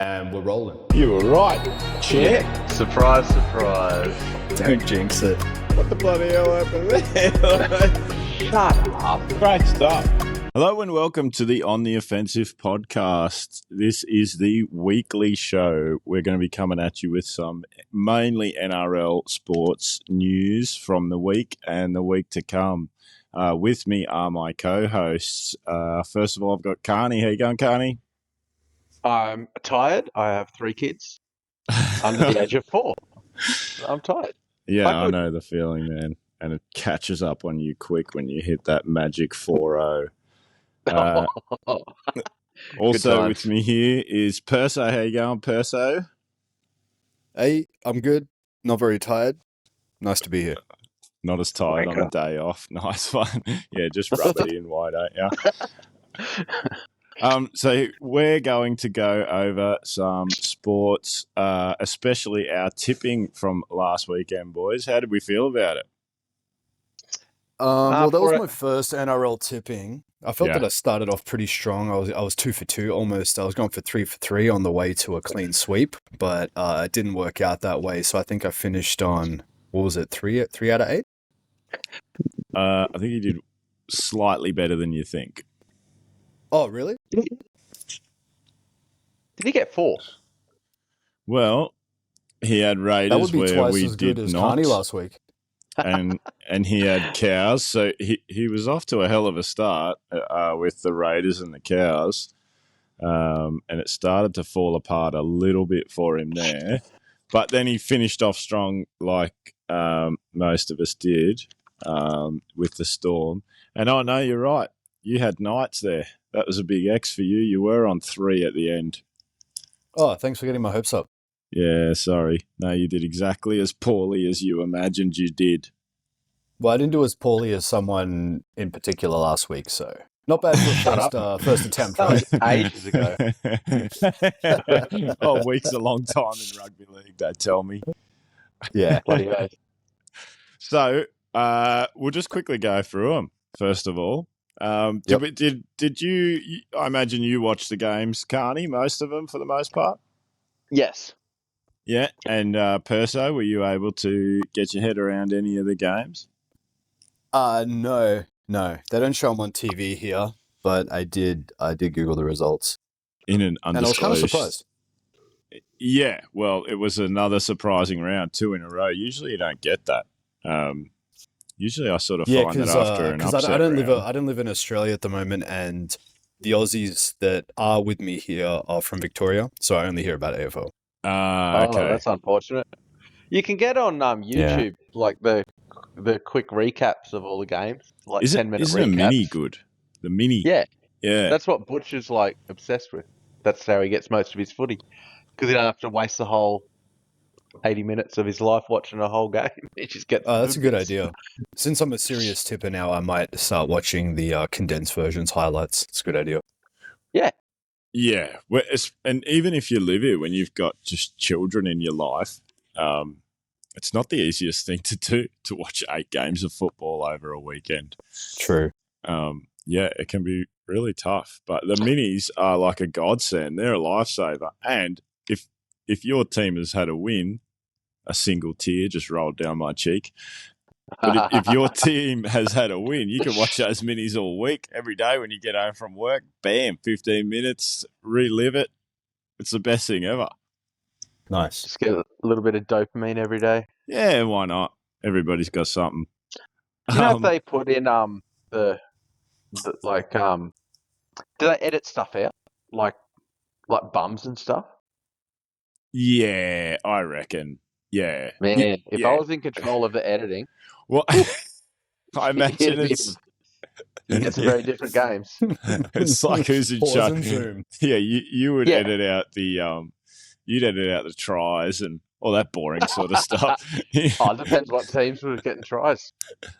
And we're rolling. You were right, champ. Yeah. Surprise, surprise. Don't jinx it. What the bloody hell happened there? Shut up. Great stuff. Hello and welcome to the On the Offensive podcast. This is the weekly show. We're going to be coming at you with some mainly NRL sports news from the week and the week to come. With me are my co-hosts. First of all, I've got Carney. How you going, Carney? I'm tired. I have 3 kids under the age of 4. I'm tired. Yeah, I know the feeling, man. And it catches up on you quick when you hit that magic 4-0. Also with me here is Perso. How you going, Perso? Hey, I'm good. Not very tired. Nice to be here. Not as tired on a day off. Nice one. Yeah, just rub it in, why don't you? So we're going to go over some sports, especially our tipping from last weekend, boys. How did we feel about it? Well, that was my first NRL tipping. I felt that I started off pretty strong. I was 2 for 2 almost. I was going for 3 for 3 on the way to a clean sweep, but it didn't work out that way. So I think I finished on, what was it, 3 out of 8? I think you did slightly better than you think. Oh, really? Did he get 4? Well, he had Raiders That would be where twice we as did good as not, Carney last week. and he had Cows. So he was off to a hell of a start with the Raiders and the Cows, and it started to fall apart a little bit for him there. But then he finished off strong, like most of us did, with the Storm. And I know you're right. You had Knights there. That was a big X for you. You were on 3 at the end. Oh, thanks for getting my hopes up. Yeah, sorry. No, you did exactly as poorly as you imagined you did. Well, I didn't do as poorly as someone in particular last week, so not bad for first attempt, right? Ages ago. Oh, week's a long time in rugby league, they tell me. Yeah. Bloody oath. So we'll just quickly go through them, first of all. Did you, I imagine you watched the games, Carney, most of them for the most part? Yes. Yeah, and Perso, were you able to get your head around any of the games? No. They don't show them on TV here, but I did Google the results. In an undisclosed... And I was kind of surprised. Yeah, well, it was another surprising round, 2 in a row. Usually you don't get that. Usually I sort of find that after an upset I don't round. live in Australia at the moment, and the Aussies that are with me here are from Victoria, so I only hear about AFL. Okay. Oh, that's unfortunate. You can get on YouTube like the quick recaps of all the games, like 10-minute recaps. Isn't a mini good? The mini? Yeah. Yeah. That's what Butcher's like obsessed with. That's how he gets most of his footy, because he don't have to waste the whole 80 minutes of his life watching a whole game. He just gets. That's a good idea. Since I'm a serious tipper now, I might start watching the condensed versions, highlights. It's a good idea. Yeah. Yeah. Well, and even if you live here, when you've got just children in your life, it's not the easiest thing to do, to watch 8 games of football over a weekend. True. Yeah, it can be really tough. But the minis are like a godsend. They're a lifesaver. And if your team has had a win, a single tear just rolled down my cheek. But if your team has had a win, you can watch those minis all week, every day when you get home from work. Bam, 15 minutes, relive it. It's the best thing ever. Nice. Just get a little bit of dopamine every day. Yeah, why not? Everybody's got something. You know if they put in do they edit stuff out like bums and stuff? Yeah, I reckon. Yeah. Man, if I was in control of the editing, Well, I imagine it's some very different games. It's like who's in Pause charge. and zoom. Yeah, you would edit out the you'd edit out the tries and all that boring sort of stuff. It depends what teams were getting tries.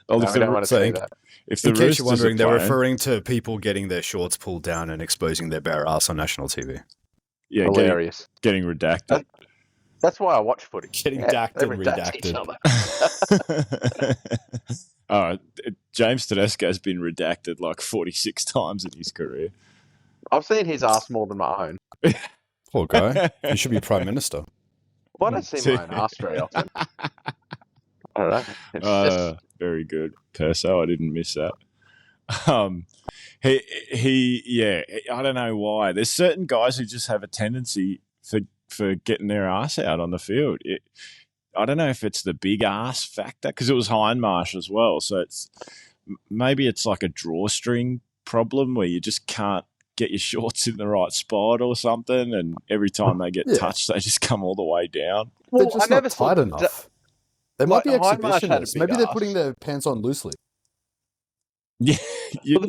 Well, No, we don't want to say that. If the In case you're Roosters are wondering, they're playing- referring to people getting their shorts pulled down and exposing their bare ass on national TV. yeah, Hilarious. getting redacted. That's why I watch footy. Getting they dacked and redact each redacted. other. All right, James Tedesco's been redacted like 46 times in his career. I've seen his ass more than my own. Poor guy. He should be prime minister. Well, I don't see my own ass very often. I don't know. It's just Very good, Perso. I didn't miss that. Yeah. I don't know why. There's certain guys who just have a tendency for getting their ass out on the field. I don't know if it's the big ass factor because it was Hindmarsh as well. So maybe it's like a drawstring problem where you just can't get your shorts in the right spot or something, and every time they get touched, they just come all the way down. They're just not tight enough. They might be Hindmarsh had a exhibitionists. big Maybe they're ass. putting their pants on loosely. Yeah, you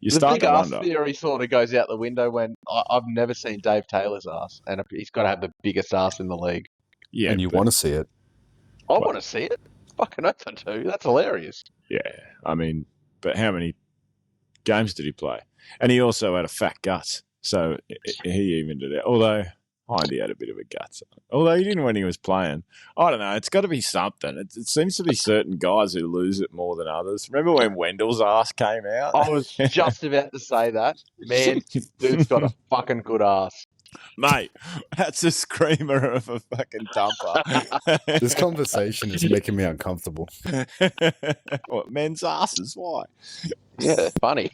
The start big to ass wonder. theory sort of goes out the window when I've never seen Dave Taylor's ass, and he's got to have the biggest ass in the league. Yeah, And you want to see it. I want to see it. Fucking oath I do. That's hilarious. Yeah, I mean, but how many games did he play? And he also had a fat gut, so he evened it out. Although Hindy had a bit of a gut. Although he didn't when he was playing. I don't know. It's got to be something. It seems to be certain guys who lose it more than others. Remember when Wendell's ass came out? I was just about to say that. Man, dude's got a fucking good ass. Mate, that's a screamer of a fucking dumper. This conversation is making me uncomfortable. What, men's asses? Why? Yeah, funny.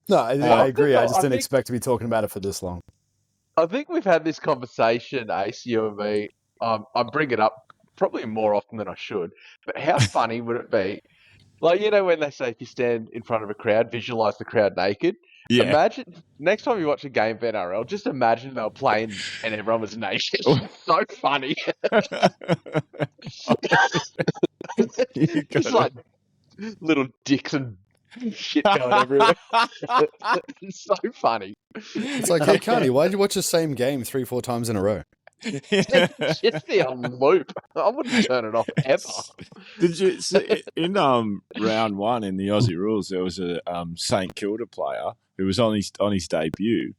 No, I agree. I just I didn't think- expect to be talking about it for this long. I think we've had this conversation, Ace, you and me. I bring it up probably more often than I should, but how funny would it be? Like, you know, when they say if you stand in front of a crowd, visualize the crowd naked. Yeah. Imagine next time you watch a game of NRL, just imagine they were playing and everyone was naked. So funny. Just like little dicks and shit going everywhere. It's so funny. It's like, hey, Carney, why did you watch the same game 3-4 times in a row? It's just be on loop. I wouldn't turn it off ever. Did you see in round one in the Aussie rules there was a St Kilda player who was on his debut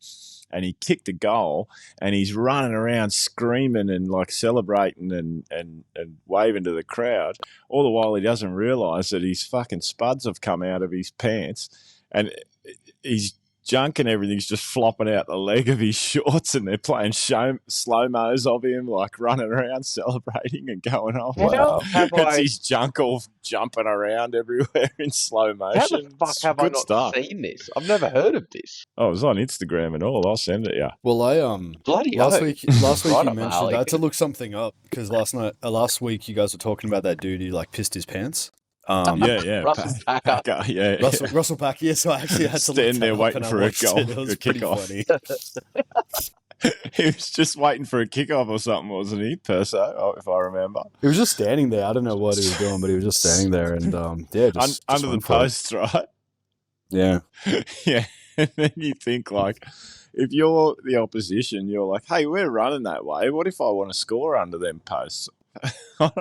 and he kicked a goal and he's running around screaming and like celebrating and waving to the crowd, all the while he doesn't realise that his fucking spuds have come out of his pants and his junk and everything's just flopping out the leg of his shorts and they're playing slow-mos of him like running around celebrating and going off. How have It's I- his junk all jumping around everywhere in slow motion. How the fuck It's have I good not stuff. seen this? I've never heard of this. Oh, it was on Instagram and all. I'll send it, yeah. Well, I Bloody last oath. week Right you up my mentioned alley. I had to look something up because last week you guys were talking about that dude who like pissed his pants. Yeah. Russell Packer. Packer, yeah. Russell Packer. Yeah, so I actually had to Standing look there that up waiting and I for a watched goal, it. It was a pretty kickoff. funny. He was just waiting for a kickoff or something, wasn't he, Perso, if I remember? He was just standing there. I don't know what he was doing, but he was just standing there and just Under the went for it. posts, right? Yeah. Yeah. And then you think, like, if you're the opposition, you're like, hey, we're running that way. What if I want to score under them posts? Well,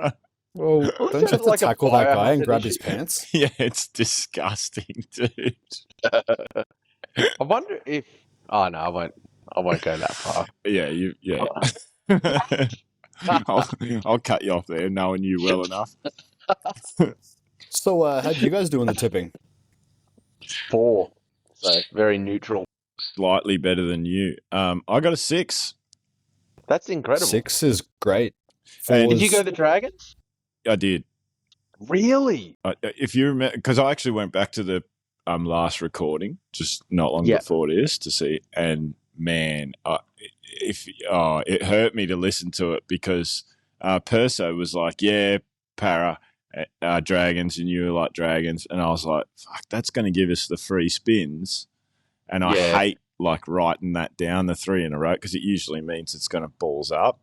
Well, don't you have to like a tackle that guy biohazard and grab issue. his pants? Yeah, it's disgusting, dude. I wonder if. Oh no, I won't go that far. Yeah. I'll cut you off there, knowing you well enough. So, how did you guys do in the tipping? 4. So very neutral. Slightly better than you. I got a 6. That's incredible. 6 is great. And- Did you go the Dragons? I did. Really? If you remember, because I actually went back to the last recording just not long Yeah. before this to see, and man, it hurt me to listen to it because Perso was like, "Yeah, Para, Dragons," and you were like Dragons, and I was like, "Fuck, that's going to give us the free spins," and I Yeah. hate like writing that down the 3 in a row because it usually means it's going to balls up.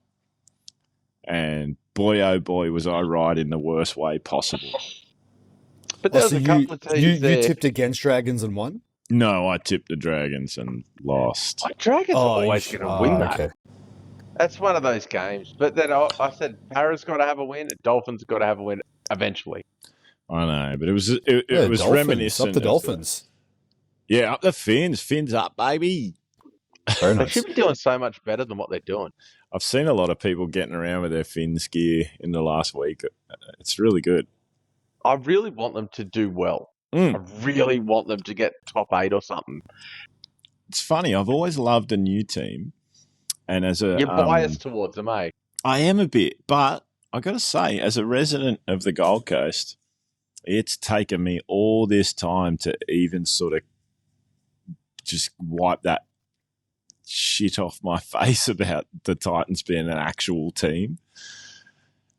And boy, oh boy, was I right in the worst way possible. But there Oh, was so a couple of teams you there. tipped against Dragons and won? No, I tipped the Dragons and lost. Like, Dragons are you always sh- going to win that. okay. That's one of those games. But then I said Para's got to have a win. Dolphins got to have a win eventually. I know, but it was Yeah, was Dolphins, reminiscent. up the of Dolphins. yeah, up the fins up, baby. Very They nice. should be doing so much better than what they're doing. I've seen a lot of people getting around with their fins gear in the last week. It's really good. I really want them to do well. Mm. I really want them to get top 8 or something. it's funny. I've always loved a new team, and as a You're biased towards them, eh? I am a bit, but I got to say, as a resident of the Gold Coast, it's taken me all this time to even sort of just wipe that shit off my face about the Titans being an actual team.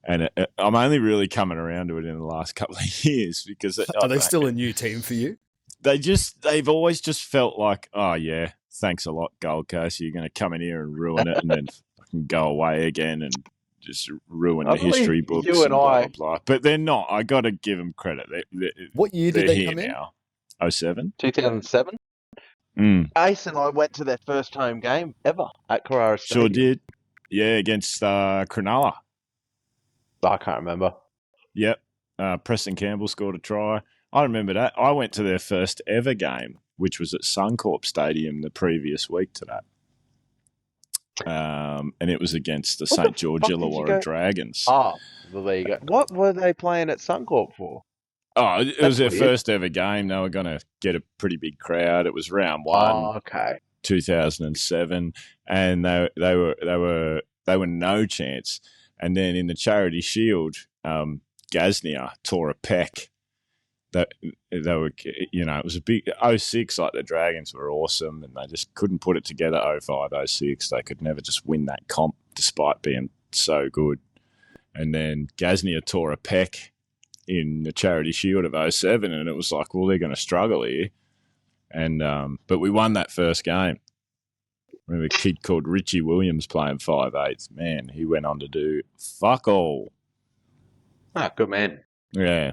And I'm only really coming around to it in the last couple of years because Are they still a new team for you? They've always just felt like, oh yeah, thanks a lot, Gold Coast. You're going to come in here and ruin it, and then fucking go away again and just ruin the history books you and blah, I. blah, blah. But they're not. I got to give them credit. What year did they come in? Now. 07? 2007. Ace and I went to their first home game ever at Carrara Stadium. Sure did. Yeah, against Cronulla. I can't remember. Yep. Preston Campbell scored a try. I remember that. I went to their first ever game, which was at Suncorp Stadium the previous week to that. And it was against the St. George Illawarra Dragons. Oh, well, there you go. What were they playing at Suncorp for? Oh, it was their first ever game. They were going to get a pretty big crowd. It was round 1. Oh, okay. 2007, and they were no chance. And then in the Charity Shield, Gaznia tore a pec. That they were, it was a big 06. Like the Dragons were awesome, and they just couldn't put it together. 05, 06, they could never just win that comp despite being so good. And then Gaznia tore a pec in the Charity Shield of 07, and it was like, well, they're going to struggle here. And but we won that first game. I remember a kid called Richie Williams playing 5'8". Man, he went on to do fuck all. Ah, good man. Yeah.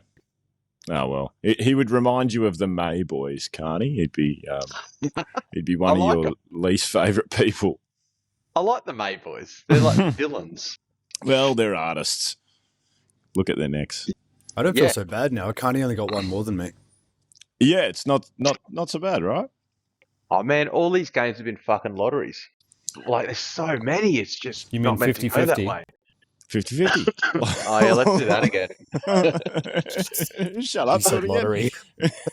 Oh well, he would remind you of the May boys, can't he? He'd be one of your least favourite people. I like the May boys. They're like villains. Well, they're artists. Look at their necks. I don't feel so bad now. Carney only got one more than me. Yeah, it's not so bad, right? Oh man, all these games have been fucking lotteries. Like there's so many. It's just you mean not meant 50-50? to go that way. 50-50. Oh yeah, let's do that again. Shut up, said lottery.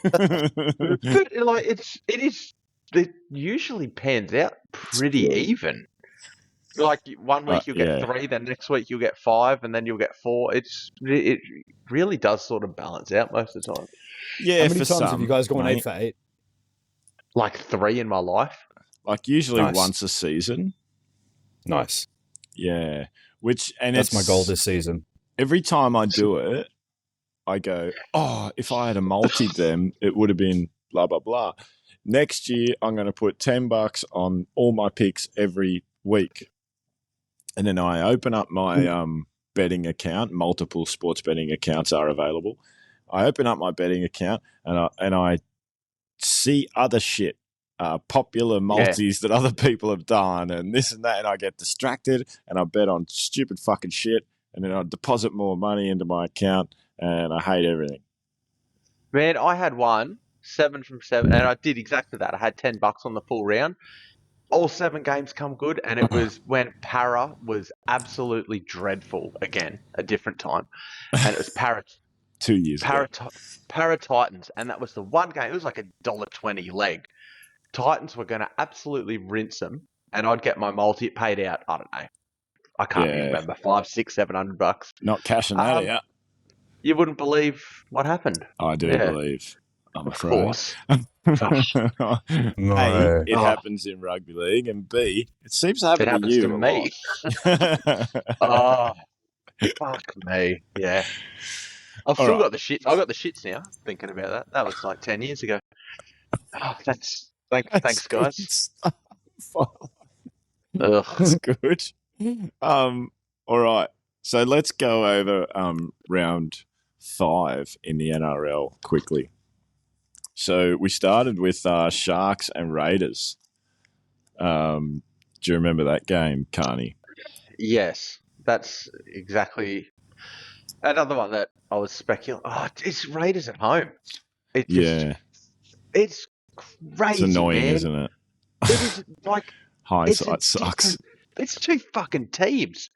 But like it usually pans out pretty even. Like one week you'll get 3, then next week you'll get 5, and then you'll get 4. It really does sort of balance out most of the time. Yeah, how many times have you guys gone 8 for 8? Like 3 in my life. Like usually once a season. Nice. Yeah. That's my goal this season. Every time I do it, I go, oh, if I had a multi them, it would have been blah, blah, blah. Next year, I'm going to put $10 on all my picks every week. And then I open up my betting account. Multiple sports betting accounts are available. I open up my betting account and I see other shit. Popular multis that other people have done and this and that, and I get distracted and I bet on stupid fucking shit, and then I deposit more money into my account and I hate everything. Man, I had 7 from 7, and I did exactly that. I had $10 on the full round. All 7 games come good, and it was when Para was absolutely dreadful again, a different time, and it was Para 2 years ago. Para Titans, and that was the one game. It was like $1.20 leg. Titans were going to absolutely rinse them, and I'd get my multi. It paid out, I don't know. I can't even remember, $500, $600, $700. Not cashing that out. You wouldn't believe what happened. I do believe. I'm afraid. Of course. A, it happens in rugby league, and B, it seems to happen to you. To me. Oh, fuck me. Yeah. I've still got the shits. I got the shits now, thinking about that. That was like 10 years ago. Oh, thanks, guys. That's good. All right. So let's go over round 5 in the NRL quickly. So we started with Sharks and Raiders. Do you remember that game, Carney? Yes, that's exactly another one that I was speculating. Oh, it's Raiders at home. It's crazy. It's annoying, man. Isn't it? It is like hindsight sucks. It's 2 fucking teams.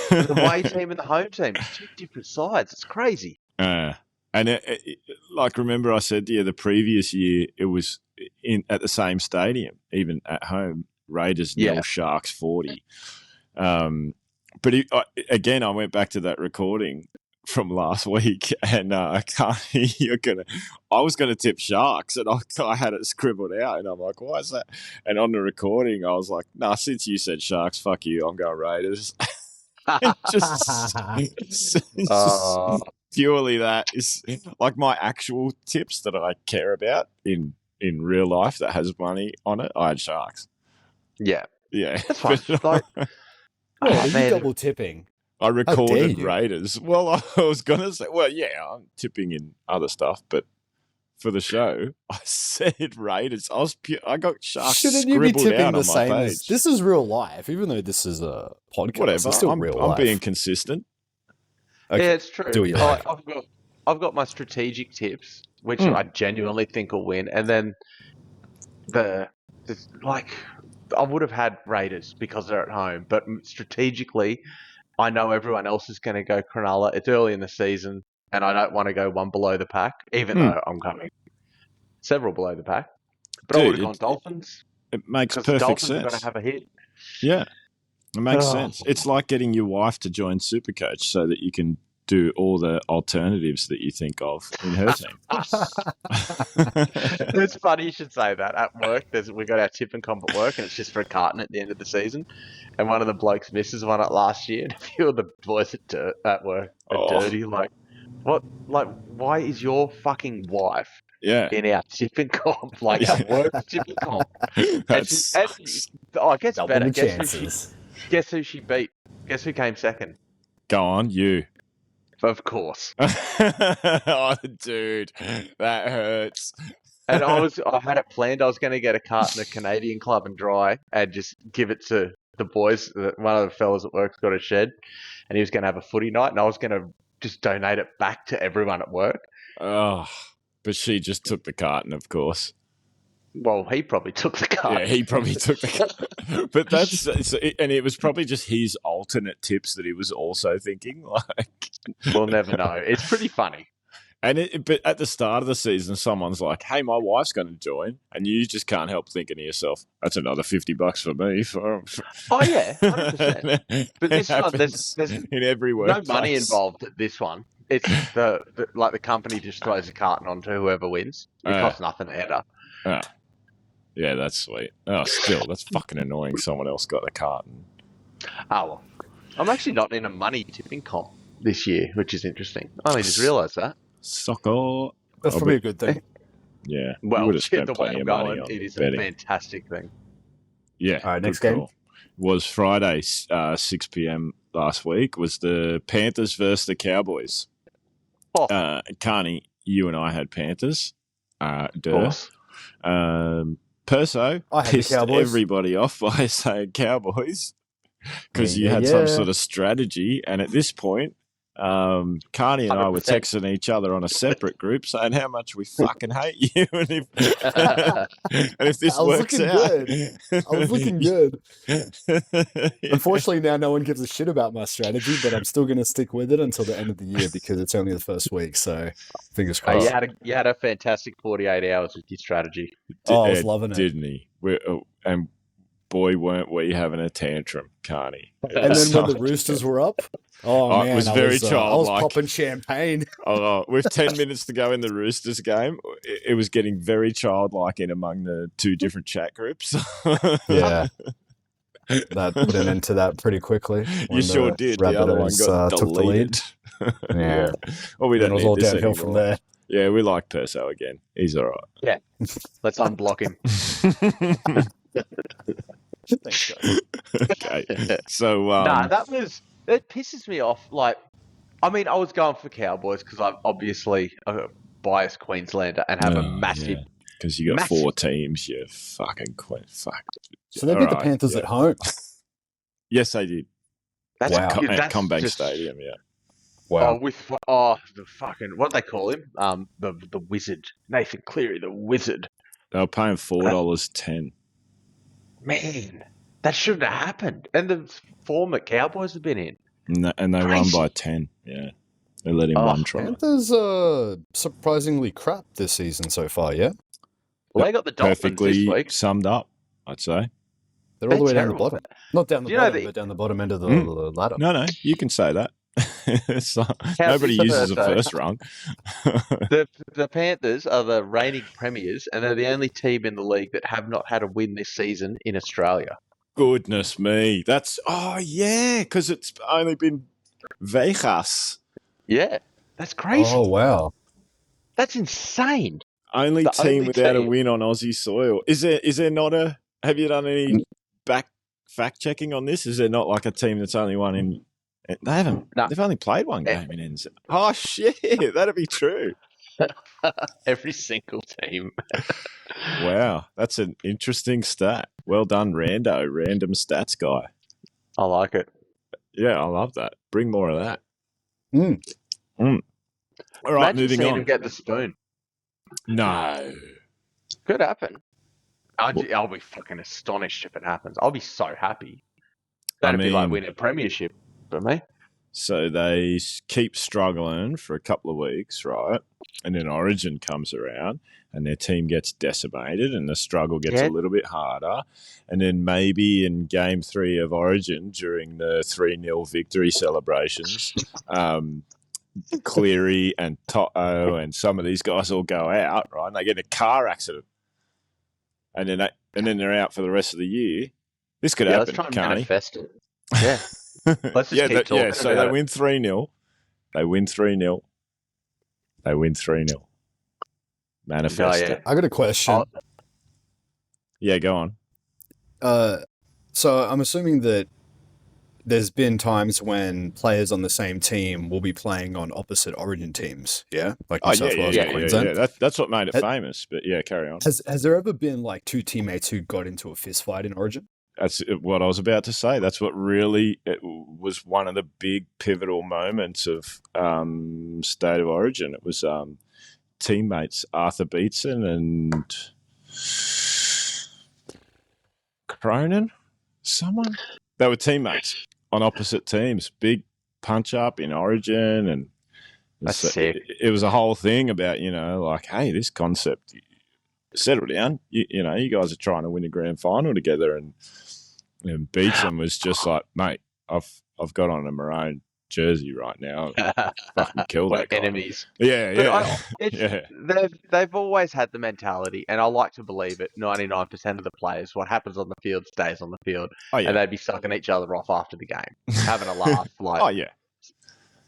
The away team and the home team. It's 2 different sides. It's crazy. And And like, remember I said to you the previous year it was at the same stadium, even at home. Raiders 0, Sharks 40. But again, I went back to that recording from last week, and I was gonna tip Sharks, and I had it scribbled out, and I'm like, why is that? And on the recording, I was like, nah, since you said Sharks, fuck you, I'm going Raiders. just purely that is like my actual tips that I care about in real life that has money on it. I had Sharks. Yeah, that's fine. Like, are you double tipping? I recorded Raiders. Well, I was gonna say, well, yeah, I'm tipping in other stuff, but for the show, I said Raiders. I got Sharks. Shouldn't you be tipping the same as this is real life, even though this is a podcast? Whatever. It's still real life. I'm being consistent. Okay. Yeah, it's true. Do you like? I've got my strategic tips, which I genuinely think will win, and then I would have had Raiders because they're at home, but strategically, I know everyone else is going to go Cronulla. It's early in the season, and I don't want to go one below the pack, even though I'm coming several below the pack. But I would have gone Dolphins. It makes perfect Dolphins sense. are going to have a hit. Yeah, it makes sense. It's like getting your wife to join Supercoach so that you can do all the alternatives that you think of in her team. It's funny you should say that. At work, we got our tipping comp at work, and it's just for a carton at the end of the season. And one of the blokes misses one at last year, and a few of the boys at work are dirty. Like, what? Like, why is your fucking wife in our tipping comp? Like, our work tipping comp. It gets better. Guess who she beat? Guess who came second? Go on, you. Of course. Oh, dude, that hurts. And I had it planned. I was going to get a carton of Canadian Club and Dry and just give it to the boys. One of the fellas at work's got a shed, and he was going to have a footy night, and I was going to just donate it back to everyone at work. Oh, but she just took the carton, of course. Well, he probably took the carton. Yeah, he probably took the carton. But and it was probably just his alternate tips that he was also thinking. Like, we'll never know. It's pretty funny. But at the start of the season, someone's like, "Hey, my wife's going to join," and you just can't help thinking to yourself, "That's another $50 for me." Oh yeah, 100%. But this one, there's in every workplace. No money involved at this one. It's the company just throws a carton onto whoever wins. It costs nothing to enter. Yeah, that's sweet. Oh, still, that's fucking annoying. Someone else got a carton. Oh well, I'm actually not in a money tipping comp this year, which is interesting. I only just realised that. Soccer. That's probably a good thing. Yeah. Well, would have spent the way plenty I'm of going, money on it is betting. a fantastic thing. Yeah. All right, next game was Friday, 6 p.m. last week. Was the Panthers versus the Cowboys. Oh. Carney, you and I had Panthers. Of course. Perso pissed everybody off by saying Cowboys because you had some sort of strategy. And at this point, Carney and 100%. I were texting each other on a separate group saying how much we fucking hate you. And if this works out... I was looking good. Unfortunately, now no one gives a shit about my strategy, but I'm still going to stick with it until the end of the year because it's only the first week. So fingers crossed. You had a fantastic 48 hours with your strategy. I was loving it. Didn't he? And boy, weren't we having a tantrum, Carney. And then when the Roosters were up, man, it was very childlike. I was popping champagne. With 10 minutes to go in the Roosters game, it was getting very childlike in among the two different chat groups. Yeah. That put an end to that pretty quickly. You sure did. The other one got deleted. Yeah. Well, we don't need all this downhill anymore. from there. Yeah, we like Perso again. He's all right. Yeah. Let's unblock him. Thanks, guys. Okay. So, it pisses me off. Like, I mean, I was going for Cowboys because I'm obviously a biased Queenslander and have a massive... Because you got 4 teams, you fucking fuck. So they beat the Panthers at home. Yes, they did. That's at Combank Stadium, yeah. Wow. The fucking... What do they call him? The Wizard. Nathan Cleary, the Wizard. They were paying $4.10. Man, that shouldn't have happened. And the form that Cowboys have been in. And they won by 10, yeah. They let him Oh, one try. Panthers surprisingly crap this season so far, yeah? Well, they got the Dolphins this Perfectly week. summed up, I'd say. They're all the way down the terrible. bottom. Not down the Do you know bottom, that- but down the bottom end of the ladder. No, you can say that. How's Nobody this uses a birthday? first rung. The Panthers are the reigning premiers, and they're the only team in the league that have not had a win this season in Australia. Goodness me. Because it's only been Vegas. Yeah, that's crazy. Oh, wow. That's insane. Only The team only without a team. win on Aussie soil. Is there not a... Have you done any fact checking on this? Is there not like a team that's only won in... They haven't. No. They've only played one game in NZ. Oh, shit. That'd be true. Every single team. Wow. That's an interesting stat. Well done, Rando. Random stats guy. I like it. Yeah, I love that. Bring more of that. Mm. All right, Imagine moving seeing on. him get the spoon. No. Could happen. I'll be fucking astonished if it happens. I'll be so happy. That'd be like winning a premiership for me. So they keep struggling for a couple of weeks, right? And then Origin comes around and their team gets decimated and the struggle gets a little bit harder. And then maybe in game 3 of Origin during the 3-0 victory celebrations, Cleary and Toto and some of these guys all go out, right? And they get in a car accident. And then they're out for the rest of the year. This could happen, let's try and can't manifest it. Yeah. Let's just keep talking so about they win 3-0. They win 3-0. They win 3-0. Manifest it. I got a question. Yeah, go on. So I'm assuming that there's been times when players on the same team will be playing on opposite Origin teams, yeah? Like New South Wales and Queensland. That's what made it famous, but yeah, carry on. Has there ever been like two teammates who got into a fist fight in Origin? That's what I was about to say. That's what really it was one of the big pivotal moments of State of Origin. It was teammates Arthur Beetson and Cronin, someone. They were teammates on opposite teams. Big punch up in Origin, and That's sick. It was a whole thing about like, hey, this concept. Settle down. You guys are trying to win a grand final together, and Beecham was just like, mate, I've got on a maroon jersey right now. Fucking kill that guy. Enemies. Yeah. They've always had the mentality, and I like to believe it. 99% of the players, what happens on the field stays on the field, and they'd be sucking each other off after the game, having a laugh, like, oh yeah,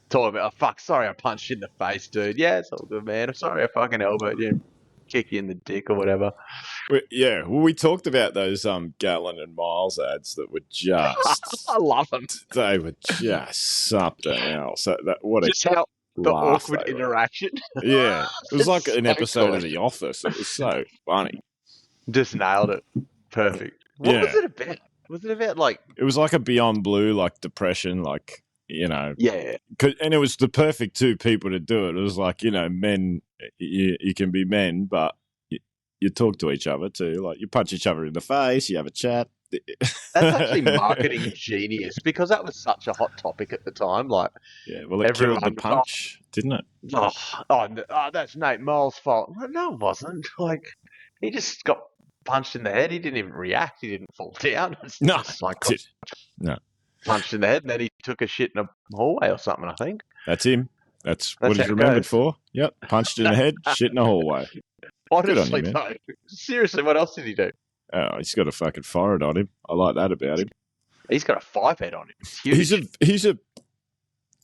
talking about, oh, fuck, sorry, I punched you in the face, dude. Yeah, it's all good, man. I'm sorry, I fucking elbowed you. Kick you in the dick or whatever. We talked about those Gatlin and Miles ads that were just I love them. They were just something else. Just how the awkward interaction. Yeah, it was like an so episode cool. of The Office. It was so funny. Just nailed it. Perfect. What was it about? Was it about like? It was like a Beyond Blue, like depression, like Yeah. and it was the perfect two people to do it. It was like men. You can be men, but you talk to each other too. Like you punch each other in the face, you have a chat. That's actually marketing genius because that was such a hot topic at the time. Like, well, it killed the punch, didn't it? That's Nate Miles' fault. Well, no, it wasn't. Like, he just got punched in the head. He didn't even react. He didn't fall down. No, punched in the head, and then he took a shit in a hallway or something. I think that's him. That's what he's remembered for. Yep, punched in the head, shit in a hallway. Honestly, though, seriously, what else did he do? Oh, he's got a fucking forehead on him. I like that about him. He's got a 5 head on him. It's huge. He's a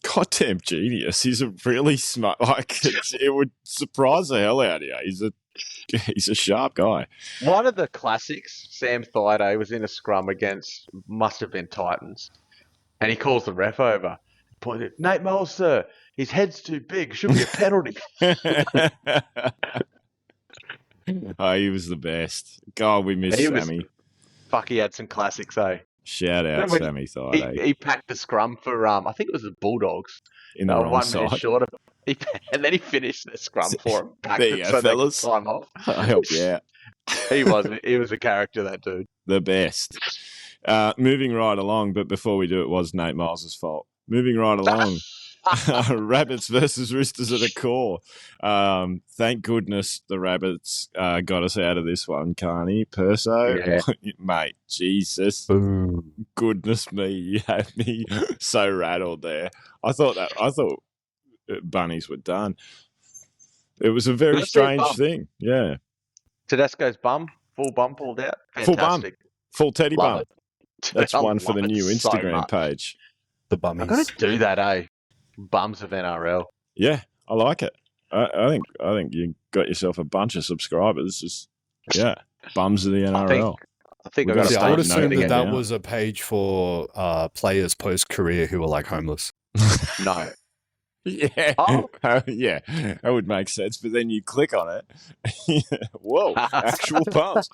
goddamn genius. He's a really smart. Like it would surprise the hell out of you. He's a sharp guy. One of the classics, Sam Thaiday was in a scrum against, must have been Titans, and he calls the ref over. Pointed, Nate Miles, sir, his head's too big. Should be a penalty. Oh, he was the best. God, we miss Sammy. He had some classics, eh? Shout out Sammy Thaiday. He packed the scrum for, I think it was the Bulldogs. In the wrong 1 side. minute short of and then he finished the scrum for him. There you go, fellas. Time off. I'll help you out. He was a character, that dude. The best. Moving right along, but before we do, it was Nate Miles' fault. Moving right along. Rabbits versus Roosters at a core. Thank goodness the Rabbits got us out of this one, Carney. Perso, mate, Jesus. Boom. Goodness me, you had me so rattled there. I thought bunnies were done. It was a very strange thing. Yeah. Tedesco's bum, full bum pulled out. Full bum. Fantastic. Full teddy Love bum. it. That's I one for the love it new so Instagram much. page. The I'm going bummies. to do that, eh? Bums of NRL. Yeah, I like it. I think you got yourself a bunch of subscribers. Just bums of the NRL. I think We've I got got to See, I would start assume noting that it. that was a page for players post-career who were like homeless. No. Yeah. Oh. Yeah, that would make sense. But then you click on it. Whoa, actual bums.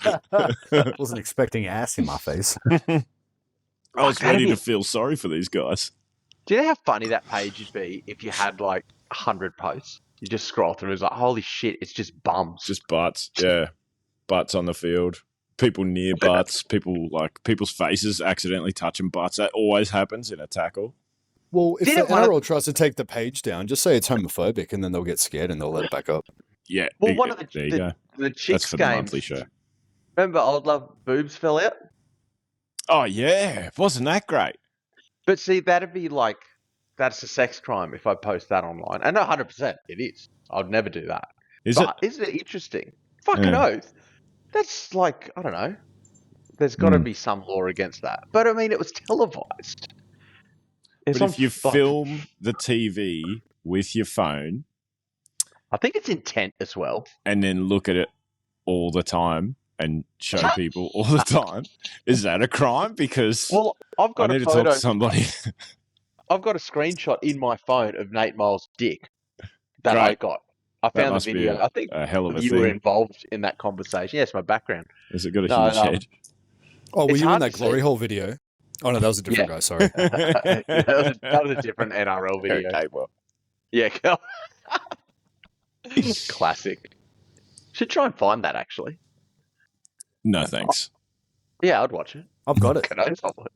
Wasn't expecting ass in my face. I was ready to feel sorry for these guys. Do you know how funny that page would be if you had like 100 posts? You just scroll through, it's like, holy shit, it's just bums. Just butts. Yeah. Butts on the field. People near butts. People's faces accidentally touching butts. That always happens in a tackle. Well, if the NRL tries to take the page down, just say it's homophobic, and then they'll get scared and they'll let it back up. Yeah. Well, one of there you go. the That's Chicks for the games. monthly show. Remember Old Love Boobs fell out? Oh, yeah. Wasn't that great? But see, that'd be like, that's a sex crime if I post that online. And 100% it is. I'd never do that. Isn't it interesting? Fucking oath. That's like, I don't know. There's got to be some law against that. But I mean, it was televised. But if you film the TV with your phone, I think it's intent as well. And then look at it all the time and show people all the time, is that a crime? Because I've got I need to talk to somebody. I've got a screenshot in my phone of Nate Miles' dick that I got. I found the video. I think a hell of a you thing. were involved in that conversation. Yes, my background. Has it got a huge head? Oh, were you in that Glory Hole video? Oh, no, that was a different guy. Sorry. that was a different NRL video. Okay, well. Yeah. Classic. Should try and find that, actually. No, thanks. Yeah, I'd watch it. I've got it. Can I top it?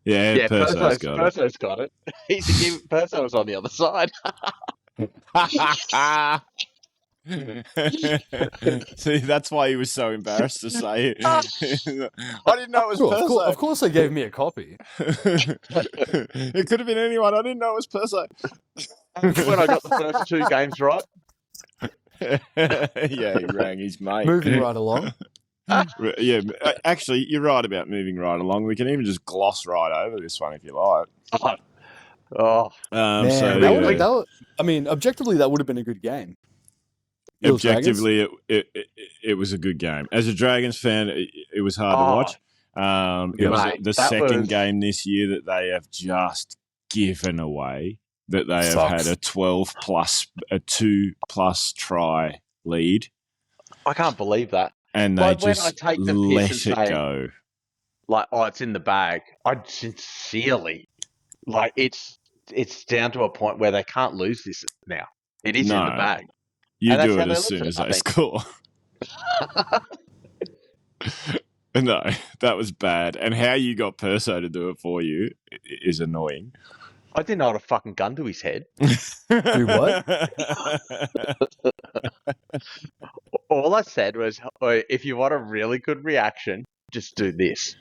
Yeah, Perso's got it. Perso was on the other side. See, that's why he was so embarrassed to say it. I didn't know it was Perso. Of course they gave me a copy. It could have been anyone. I didn't know it was Perso. When I got the first two games right. Yeah, he rang his mate. Moving right along. Yeah, actually, you're right about moving right along. We can even just gloss right over this one if you like. Man, I mean, objectively, that would have been a good game. Objectively, it was a good game. As a Dragons fan, it was hard to watch. It was the second game this year that they have just given away. That they have had a 2+ try lead. I can't believe that. And they just let it go. Like, oh, it's in the bag. I sincerely, like, it's down to a point where they can't lose this now. It is in the bag. You do it as soon as they score. No, that was bad. And how you got Perso to do it for you is annoying. I didn't hold a fucking gun to his head. Do what? All I said was, if you want a really good reaction, just do this.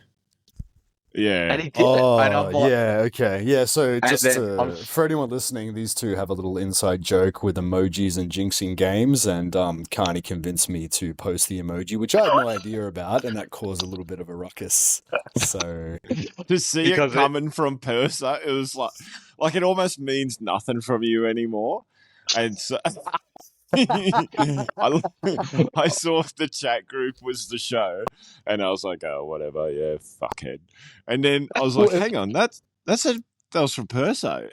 Yeah. And he did it. Okay. Yeah, so just for anyone listening, these two have a little inside joke with emojis and jinxing games, and Carney convinced me to post the emoji, which I had no idea about, and that caused a little bit of a ruckus. So to see it coming from Perso, it was like it almost means nothing from you anymore. And so I saw the chat group was the show, and I was like, "Oh, whatever, yeah, fuckhead." And then I was like, "Hang on, that was from Perso."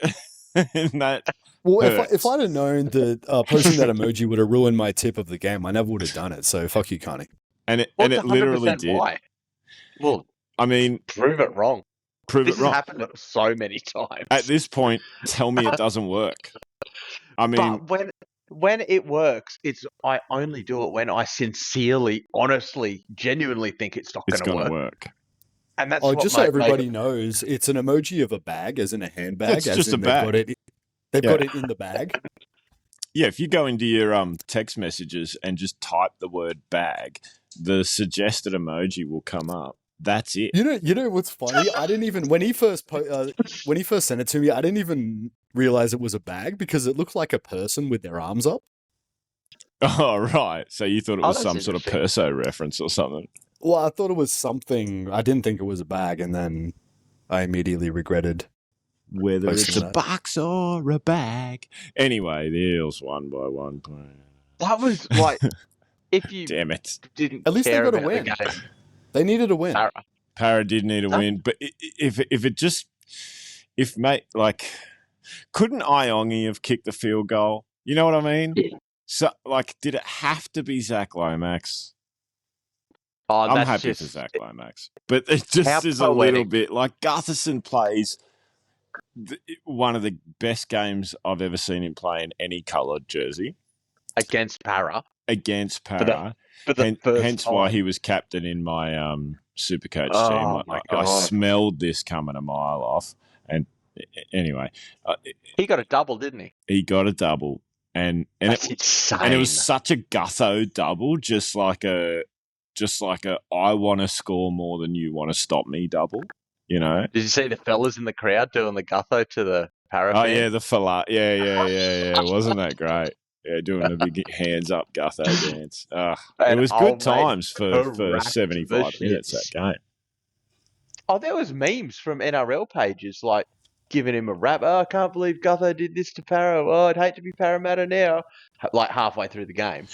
And if I'd have known that posting that emoji would have ruined my tip of the game, I never would have done it. So fuck you, Carney. And it literally did. Why? Well, I mean, prove it wrong. This has happened so many times. At this point, tell me it doesn't work. I mean, but when it works, I only do it when I sincerely, honestly, genuinely think it's not going to work. And that's just so everybody knows, it's an emoji of a bag, as in a handbag. It's just a bag. They've got it in the bag. Yeah, if you go into your text messages and just type the word bag, the suggested emoji will come up. That's it. You know what's funny? I didn't even when he first sent it to me, I didn't even realize it was a bag because it looked like a person with their arms up. Oh, right. So you thought it was that's some sort of Perso reference or something. Well, I thought it was something. I didn't think it was a bag, and then I immediately regretted whether it's a that. box or a bag. Anyway, the Eels won by 1 point. That was like, if you Damn it. didn't At least they care got a about win. the game, They needed a win. Para did need a win, but couldn't Iongi have kicked the field goal? You know what I mean? Yeah. So, like, did it have to be Zach Lomax? Oh, I'm that's happy just, for Zach Lomax, but it just is a little bit like Gutherson plays one of the best games I've ever seen him play in any coloured jersey against Para. Hence why he was captain in my Supercoach team. My God. I smelled this coming a mile off. And anyway, he got a double, didn't he? He got a double, and That's insane. And it was such a Gutho double, just like a I want to score more than you want to stop me double. You know? Did you see the fellas in the crowd doing the Gutho to the Para? Oh yeah, the fella. Yeah. Wasn't that great? Yeah, doing the big hands up Gutho dance. It was good times for 75 minutes that game. Oh, there was memes from NRL pages like giving him a rap. Oh, I can't believe Gutho did this to Para. Oh, I'd hate to be Parramatta now. Like halfway through the game.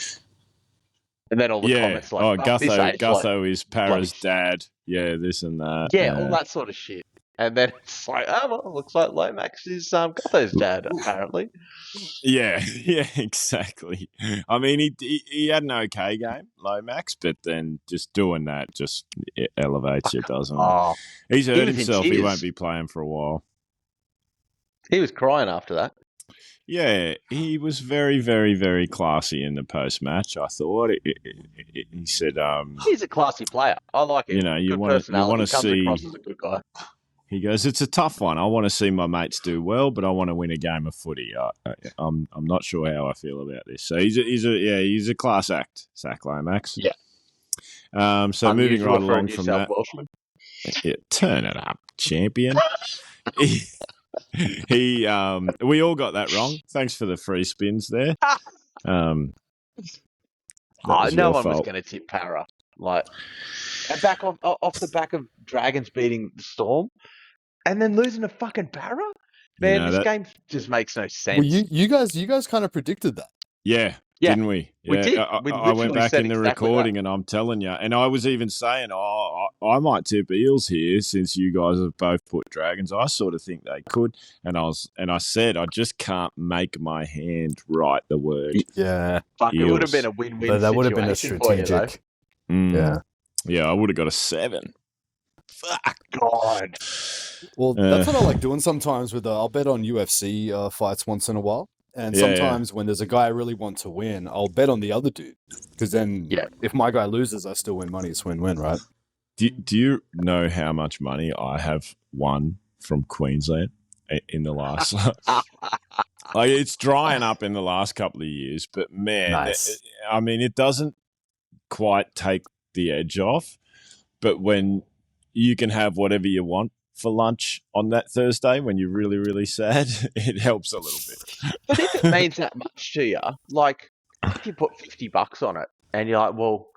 And then all the comments like, Gutho is Para's dad. Yeah, this and that. Yeah, all that sort of shit. And then it's like, oh, well, it looks like Lomax is Gutho's dad, apparently. Yeah, exactly. I mean, he had an okay game, Lomax, but then just doing that just elevates you, doesn't it? He's hurt himself. He won't be playing for a while. He was crying after that. Yeah, he was very, very, very classy in the post-match, I thought. He said... he's a classy player. I like him. You know, you want to see... across as a good guy. He goes, it's a tough one. I want to see my mates do well, but I want to win a game of footy. I'm not sure how I feel about this. So he's a class act, Zach Lomax. Yeah. So moving right along from that... Yeah, turn it up, champion. We all got that wrong. Thanks for the free spins there. No one was going to tip Para. Like, and back off the back of Dragons beating the Storm, and then losing to fucking Para. Man, this game just makes no sense. Well, you guys kind of predicted that. Yeah. Didn't we? Yeah. We did. I went back in the recording and I'm telling you, and I was even saying, I might tip Eels here since you guys have both put Dragons. I sort of think they could, and I said I just can't make my hand write the word. Yeah, it would have been a win-win. But that would have been a strategic. Yeah, I would have got a 7. Fuck God. Well, that's what I like doing sometimes. I'll bet on UFC fights once in a while. And sometimes when there's a guy I really want to win, I'll bet on the other dude. Because then if my guy loses, I still win money. It's win-win, right? Do you know how much money I have won from Queensland in the last... like, it's drying up in the last couple of years, but man, nice. I mean, it doesn't quite take the edge off, but when you can have whatever you want for lunch on that Thursday when you're really, really sad, it helps a little bit. But if it means that much to you, like if you put $50 on it and you're like, well,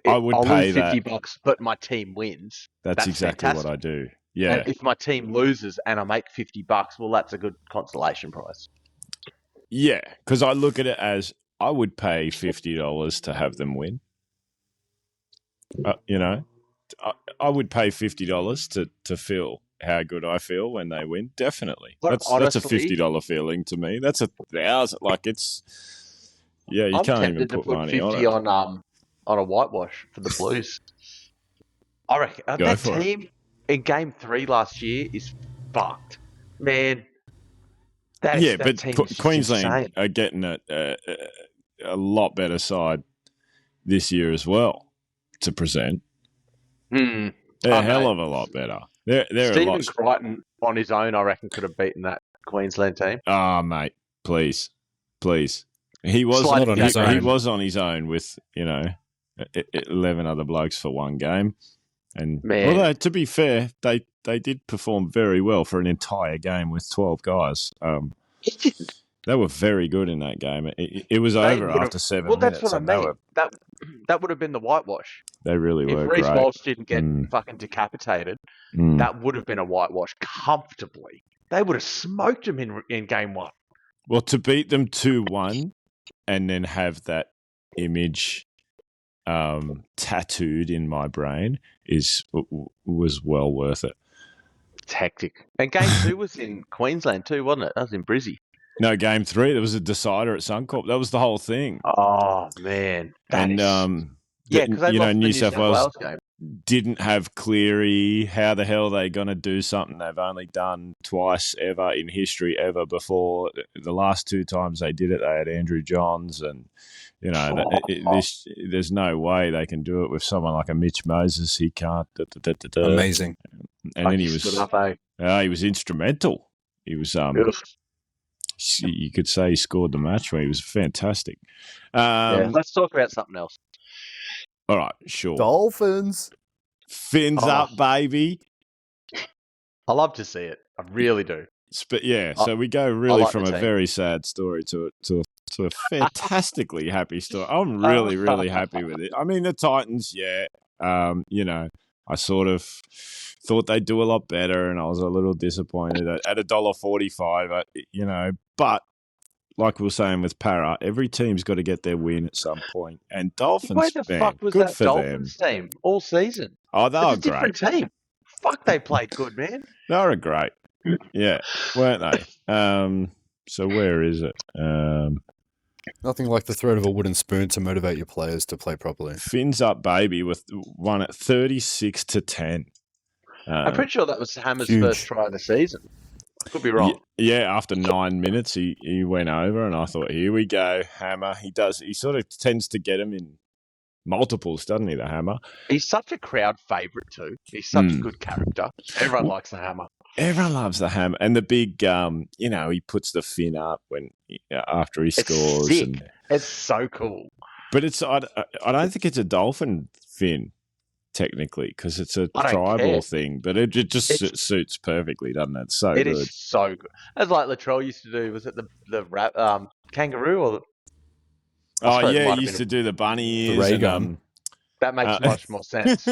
I'll pay lose $50, but my team wins. That's exactly fantastic. What I do. Yeah. And if my team loses and I make $50, well, that's a good consolation price. Yeah, because I look at it as I would pay $50 to have them win. You know, I would pay $50 to feel how good I feel when they win. Definitely, that's a $50 feeling to me. That's $1,000. Like it's, you can't even put money on it. On a whitewash for the Blues. I reckon that team in Game 3 last year is fucked, man. But Queensland are getting a lot better side this year as well to present. They're a hell of a lot better. They're Stephen Crichton on his own, I reckon, could have beaten that Queensland team. Oh, mate, please. He was Slide not on his he own. was on his own with 11 other blokes for one game, and Man. although to be fair, they did perform very well for an entire game with 12 guys. They were very good in that game. It was over after 7 minutes. Well, that's what I and they mean. That would have been the whitewash. They really were If Reece great. Walsh didn't get fucking decapitated, that would have been a whitewash comfortably. They would have smoked him in game one. Well, to beat them 2-1 and then have that image tattooed in my brain was well worth it. It's hectic. And game 2 was in Queensland too, wasn't it? That was in Brizzy. No, game 3, there was a decider at Suncorp. That was the whole thing. Oh, man. Because they lost the New South Wales game. didn't have Cleary. How the hell are they going to do something they've only done twice ever in history ever before? The last 2 times they did it, they had Andrew Johns, and there's no way they can do it with someone like a Mitch Moses. He can't. Amazing. And then he was instrumental. He was you could say he scored the match where he was fantastic. Let's talk about something else. All right, sure. Dolphins. Fins up, baby. I love to see it. I really do. But so we go really like from the a team. very sad story to a fantastically happy story. I'm really, really happy with it. I mean, the Titans, I sort of thought they'd do a lot better, and I was a little disappointed at $1.45, but like we were saying with Para, every team's got to get their win at some point. And Dolphins, Where the fuck was good that for Dolphins team all season? Oh, they were It's a great. different team. Fuck, they played good, man. They were great. Yeah, weren't they? So where is it? Nothing like the threat of a wooden spoon to motivate your players to play properly. Fins up, baby, with one at 36-10. I'm pretty sure that was Hammer's huge. first try of the season. Could be wrong. Yeah, after 9 minutes, he went over, and I thought, here we go, Hammer. He sort of tends to get him in multiples, doesn't he, the Hammer? He's such a crowd favourite too. He's such a good character. Everyone likes the Hammer. Everyone loves the Hammer. And the big, he puts the fin up after he scores. It's sick. It's so cool. But I don't think it's a dolphin fin, technically, because it's a tribal thing. But it just suits perfectly, doesn't it? It's so good. It is so good. As like Latrell used to do, was it the kangaroo or? He used to do the bunny ears. The ray gun. That makes much more sense.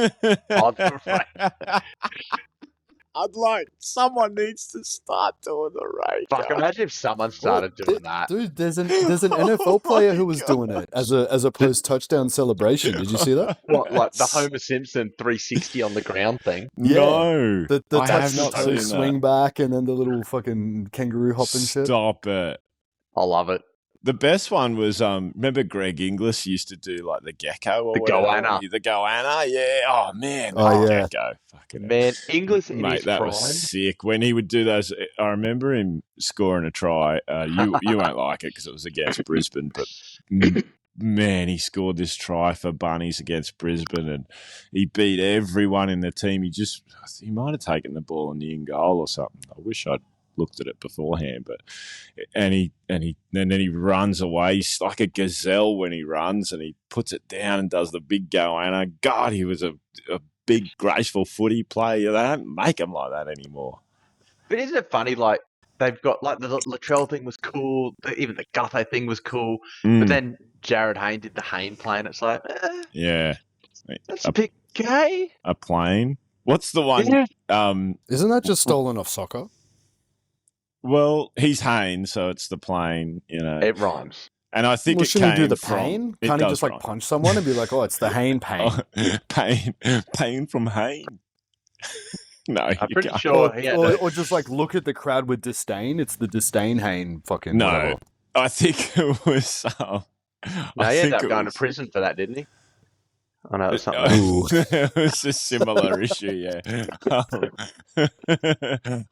Someone needs to start doing the ray gun. Fuck, imagine if someone started doing that. Dude, there's an NFL player who was doing it as a post-touchdown celebration. Did you see that? What, like the Homer Simpson 360 on the ground thing? Yeah. No. The I have not seen swing back and then the little fucking kangaroo hop and shit. Stop it. I love it. The best one was, remember Greg Inglis used to do like the gecko or The goanna. The goanna, yeah. Oh, man. Yeah. Gecko. Fucking Man, Inglis in mate, his that prime. was sick. When he would do those, I remember him scoring a try. You won't like it because it was against Brisbane, but man, he scored this try for Bunnies against Brisbane, and he beat everyone in the team. He might have taken the ball in the in goal or something. I wish I'd looked at it beforehand, but then he runs away. He's like a gazelle when he runs, and he puts it down and does the big goanna. God, he was a big, graceful footy player. They don't make him like that anymore. But isn't it funny? Like they've got like the Latrell thing was cool. Even the Gutho thing was cool. But then Jared Hayne did the Hayne play, and it's like, yeah, that's a bit gay. A plane. What's the one? Yeah. Isn't that just stolen off soccer? Well, he's Hayne, so it's the plane. It rhymes. And I think shouldn't he do the from, pain? It Can't he does just like rhyme. punch someone and be like, "Oh, it's the Hayne pain"? Pain from Hayne. No, I'm pretty can't. sure. Or just like look at the crowd with disdain. It's the disdain Hayne fucking. No, whatever. I think it was. No, he ended up going to prison for that, didn't he? I know it's something else. It was a similar issue, yeah.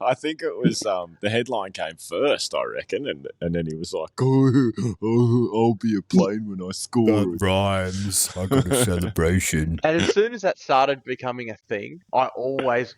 I think it was the headline came first, I reckon, and then he was like, I'll be a plane when I score. rhymes. I got a celebration. And as soon as that started becoming a thing, I always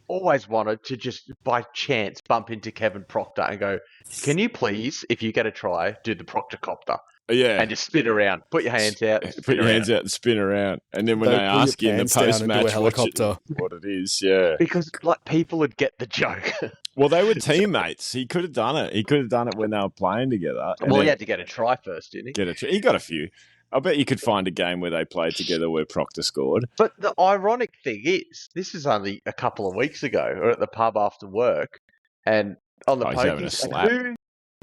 wanted to just by chance bump into Kevin Proctor and go, "Can you please, if you get a try, do the Proctor-copter Yeah. and just spin around, put your hands out, and Put spin your around." hands out and spin around. And then when Don't they pull your ask you in the pants down and do a post-match helicopter. what it is, yeah. Because like people would get the joke. Well, they were teammates. He could have done it. He could have done it when they were playing together. Well, he had to get a try first, didn't he? He got a few. I bet you could find a game where they played together where Proctor scored. But the ironic thing is, this is only a couple of weeks ago, or at the pub after work, and on the He's having a pokies, slap. and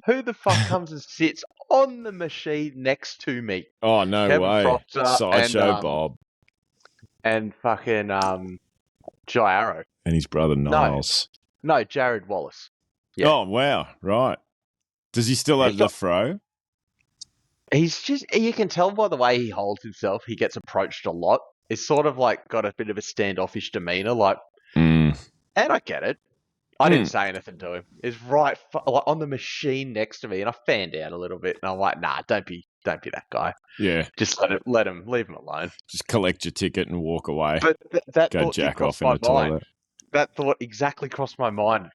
who the fuck comes and sits on the machine next to me? Oh, no Kevin way. Proctor Sideshow and, Bob. And fucking Jai Arrow. And his brother Niles. No, Jared Wallace. Yeah. Oh, wow. Right. Does he still have He's the got- fro? He's just, you can tell by the way he holds himself, he gets approached a lot. It's sort of like got a bit of a standoffish demeanor, like, and I get it. I didn't say anything to him. It's right like on the machine next to me, and I fanned out a little bit, and I'm like, nah, don't be that guy. Yeah. Just leave him alone. Just collect your ticket and walk away. But that Go thought did jack cross off in my the mind. toilet. That thought exactly crossed my mind.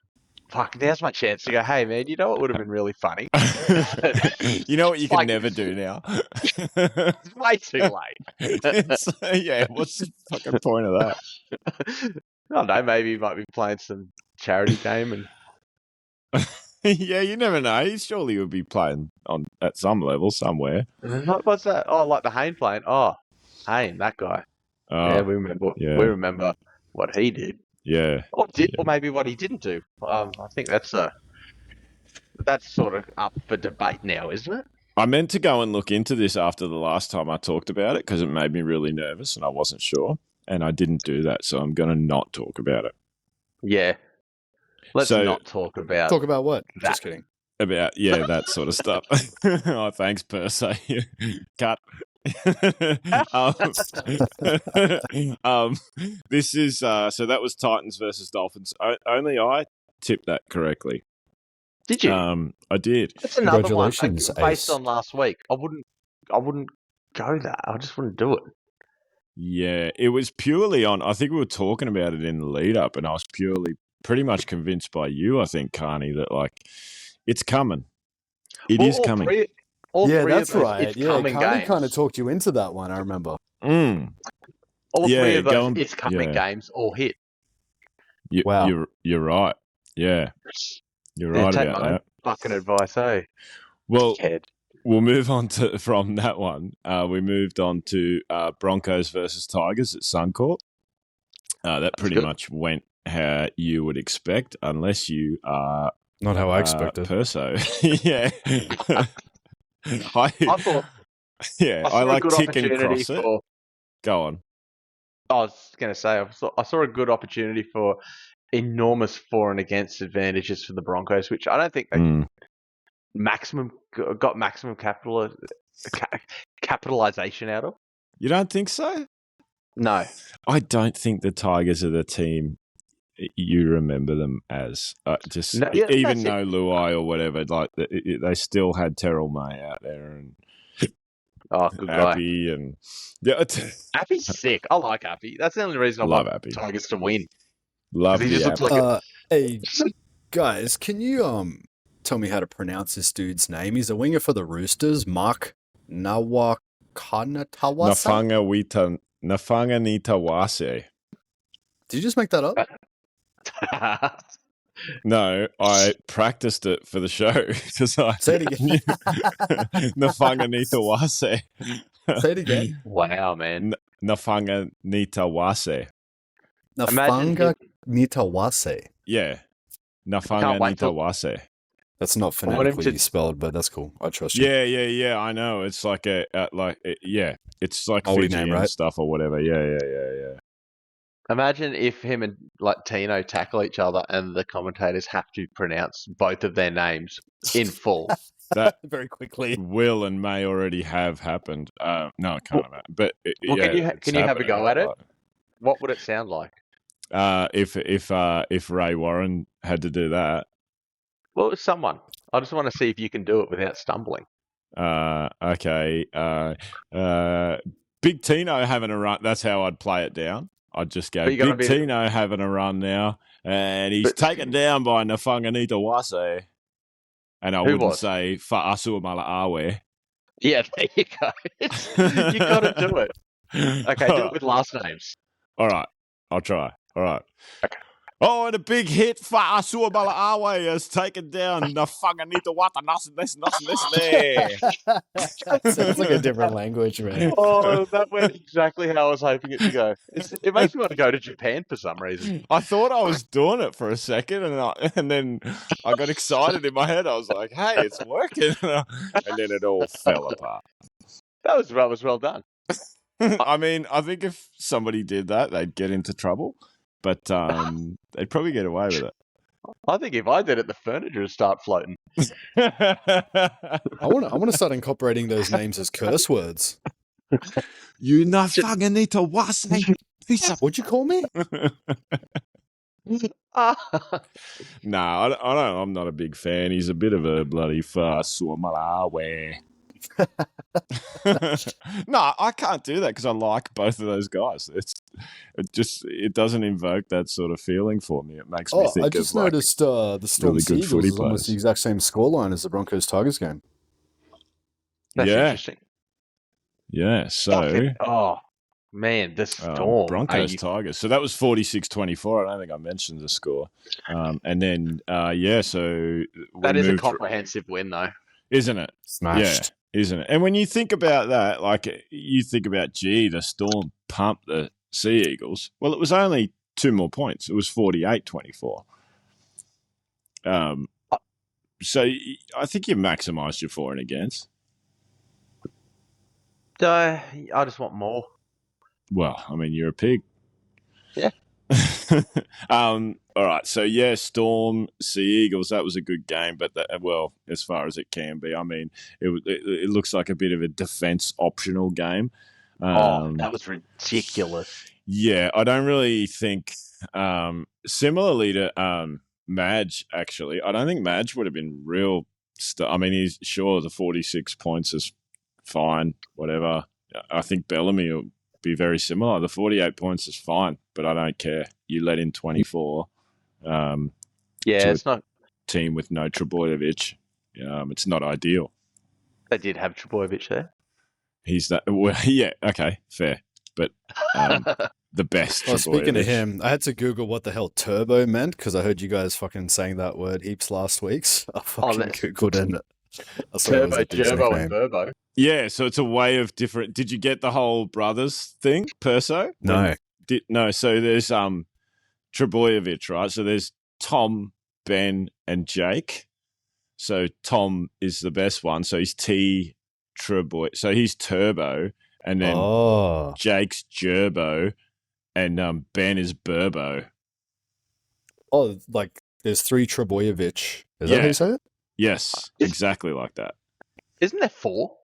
Fuck, now's my chance to go, hey, man, you know what would have been really funny? You know what you can Like- never do now? It's way too late. Yeah, what's the fucking point of that? I don't know, maybe he might be playing some charity game and Yeah, you never know. He surely would be playing at some level somewhere. what's that? Oh, like the Hayne playing. Oh, Hayne, that guy. Yeah, we remember. yeah. We remember what he did, Yeah. or maybe what he didn't do. I think that's sort of up for debate now, isn't it? I meant to go and look into this after the last time I talked about it because it made me really nervous and I wasn't sure. And I didn't do that, so I'm going to not talk about it. Yeah. Let's So- not talk about. Talk about what? That. Just kidding. About, that sort of stuff. Oh, thanks, Perso. Cut. This is, so that was Titans versus Dolphins. Only I tipped that correctly. Did you? I did. That's another one Congratulations, based Ace. on last week. I wouldn't go that. I just wouldn't do it. Yeah, it was purely on. I think we were talking about it in the lead up, and I was pretty much convinced by you. I think, Carney, that like it's coming. It is coming. All Yeah, three that's of those, right. It's Yeah, coming Carney games. kind of talked you into that one. I remember. All Yeah, three of those go on- it's coming yeah. games all hit. Wow. You're right. Yeah, you're Yeah, right take about my that. fucking advice, eh? Well, Kid. we'll move on from that one. We moved on to Broncos versus Tigers at Suncorp. That pretty good. much went how you would expect, unless you are Not how I expected. Perso. Yeah. I thought Yeah, I saw I a like good tick and opportunity cross it. for. Go on. I was going to say I saw a good opportunity for enormous for and against advantages for the Broncos, which I don't think they got maximum capitalization out of. You don't think so? No. I don't think the Tigers are the team you remember them as. No, yeah, Even that's though Luai or whatever, like they still had Terrell May out there and Oh, good guy. Appy and yeah, Appy's sick. I like Appy. That's the only reason I Love want Appy. Tigers to win. Love He the just looks Appy. like Hey, guys, can you tell me how to pronounce this dude's name? He's a winger for the Roosters, Mark Nawakanatawasa. Nafanga Nitawase. Did you just make that up? No, I practiced it for the show because I Say it again. Nafanga Nitawase. Say it again. Wow, man. Nafanga Nitawase. Imagine Nafanga Nitawase. Yeah. Nafanga Can't wait till- Nitawase. That's not I want him phonetically to- spelled, but that's cool. I trust you. Yeah. I know. It's like yeah. It's like Maori Fiji name, and right? stuff or whatever. Yeah. Imagine if him and like Tino tackle each other and the commentators have to pronounce both of their names in full. That Very quickly. will and may already have happened. No, it can't have. But Well, yeah, can you have a go at it? Like, What would it sound like? if Ray Warren had to do that, Well, it's someone. I just want to see if you can do it without stumbling. okay, Big Tino having a run. That's how I'd play it down. I'd just go Big Tino having a run now, and he's taken down by Nafanganita Wase, and I wouldn't say Fa'asua Mala'awe. Yeah, there you go. You got to do it. Okay, do it with last names. All right, I'll try. All right. Okay. Oh, and a big hit for Asua Balaawe has taken down Nafanganita Wata Nasin there. Sounds like a different language, man. Oh, that went exactly how I was hoping it to go. It makes me want to go to Japan for some reason. I thought I was doing it for a second, and then I got excited in my head. I was like, hey, it's working. And then it all fell apart. That was well done. I mean, I think if somebody did that, they'd get into trouble. But they'd probably get away with it. I think if I did it, the furniture would start floating. I want to start incorporating those names as curse words. You not fucking need to wash. What'd you call me? No, I don't. I'm not a big fan. He's a bit of a bloody fuss. No, I can't do that because I like both of those guys. It doesn't invoke that sort of feeling for me. It makes me think I just of noticed the Storm really good Seagulls footy is almost the exact same scoreline as the Broncos Tigers game. That's interesting. Yeah, so oh man, the Storm Broncos Tigers. So that was 46-24. I don't think I mentioned the score. And then so that is a comprehensive win though. Isn't it? Smashed. Yeah, isn't it? And when you think about that, like you think about, the Storm pumped the Sea Eagles. Well, it was only 2 more points. It was 48-24. So I think you maximised your for and against. I just want more. Well, I mean, you're a pig. Yeah. All right. So, Storm, Sea Eagles, that was a good game. But, as far as it can be, I mean, it looks like a bit of a defence optional game. That was ridiculous. Yeah, I don't really think, similarly to Madge, actually, I don't think Madge would have been real. I mean, he's sure the 46 points is fine, whatever. I think Bellamy will be very similar. The 48 points is fine, but I don't care. You let in 24. It's not team with no Trebojevic. It's not ideal. They did have Trebojevic there. He's that. Well, yeah, okay, fair, but the best. Well, speaking of him, I had to Google what the hell turbo meant because I heard you guys fucking saying that word heaps last week. So I fucking Googled it. Turbo, Gerbo, and Burbo. Yeah, so it's a way of different. Did you get the whole brothers thing, Perso? No. No. So there's Trebojevic, right? So there's Tom, Ben, and Jake. So Tom is the best one. So he's Treboy. So he's Turbo, and then Jake's Gerbo, and Ben is Burbo. Oh, like there's 3 Trebojevic. Is that how you say it? Yes, exactly like that. Isn't there 4?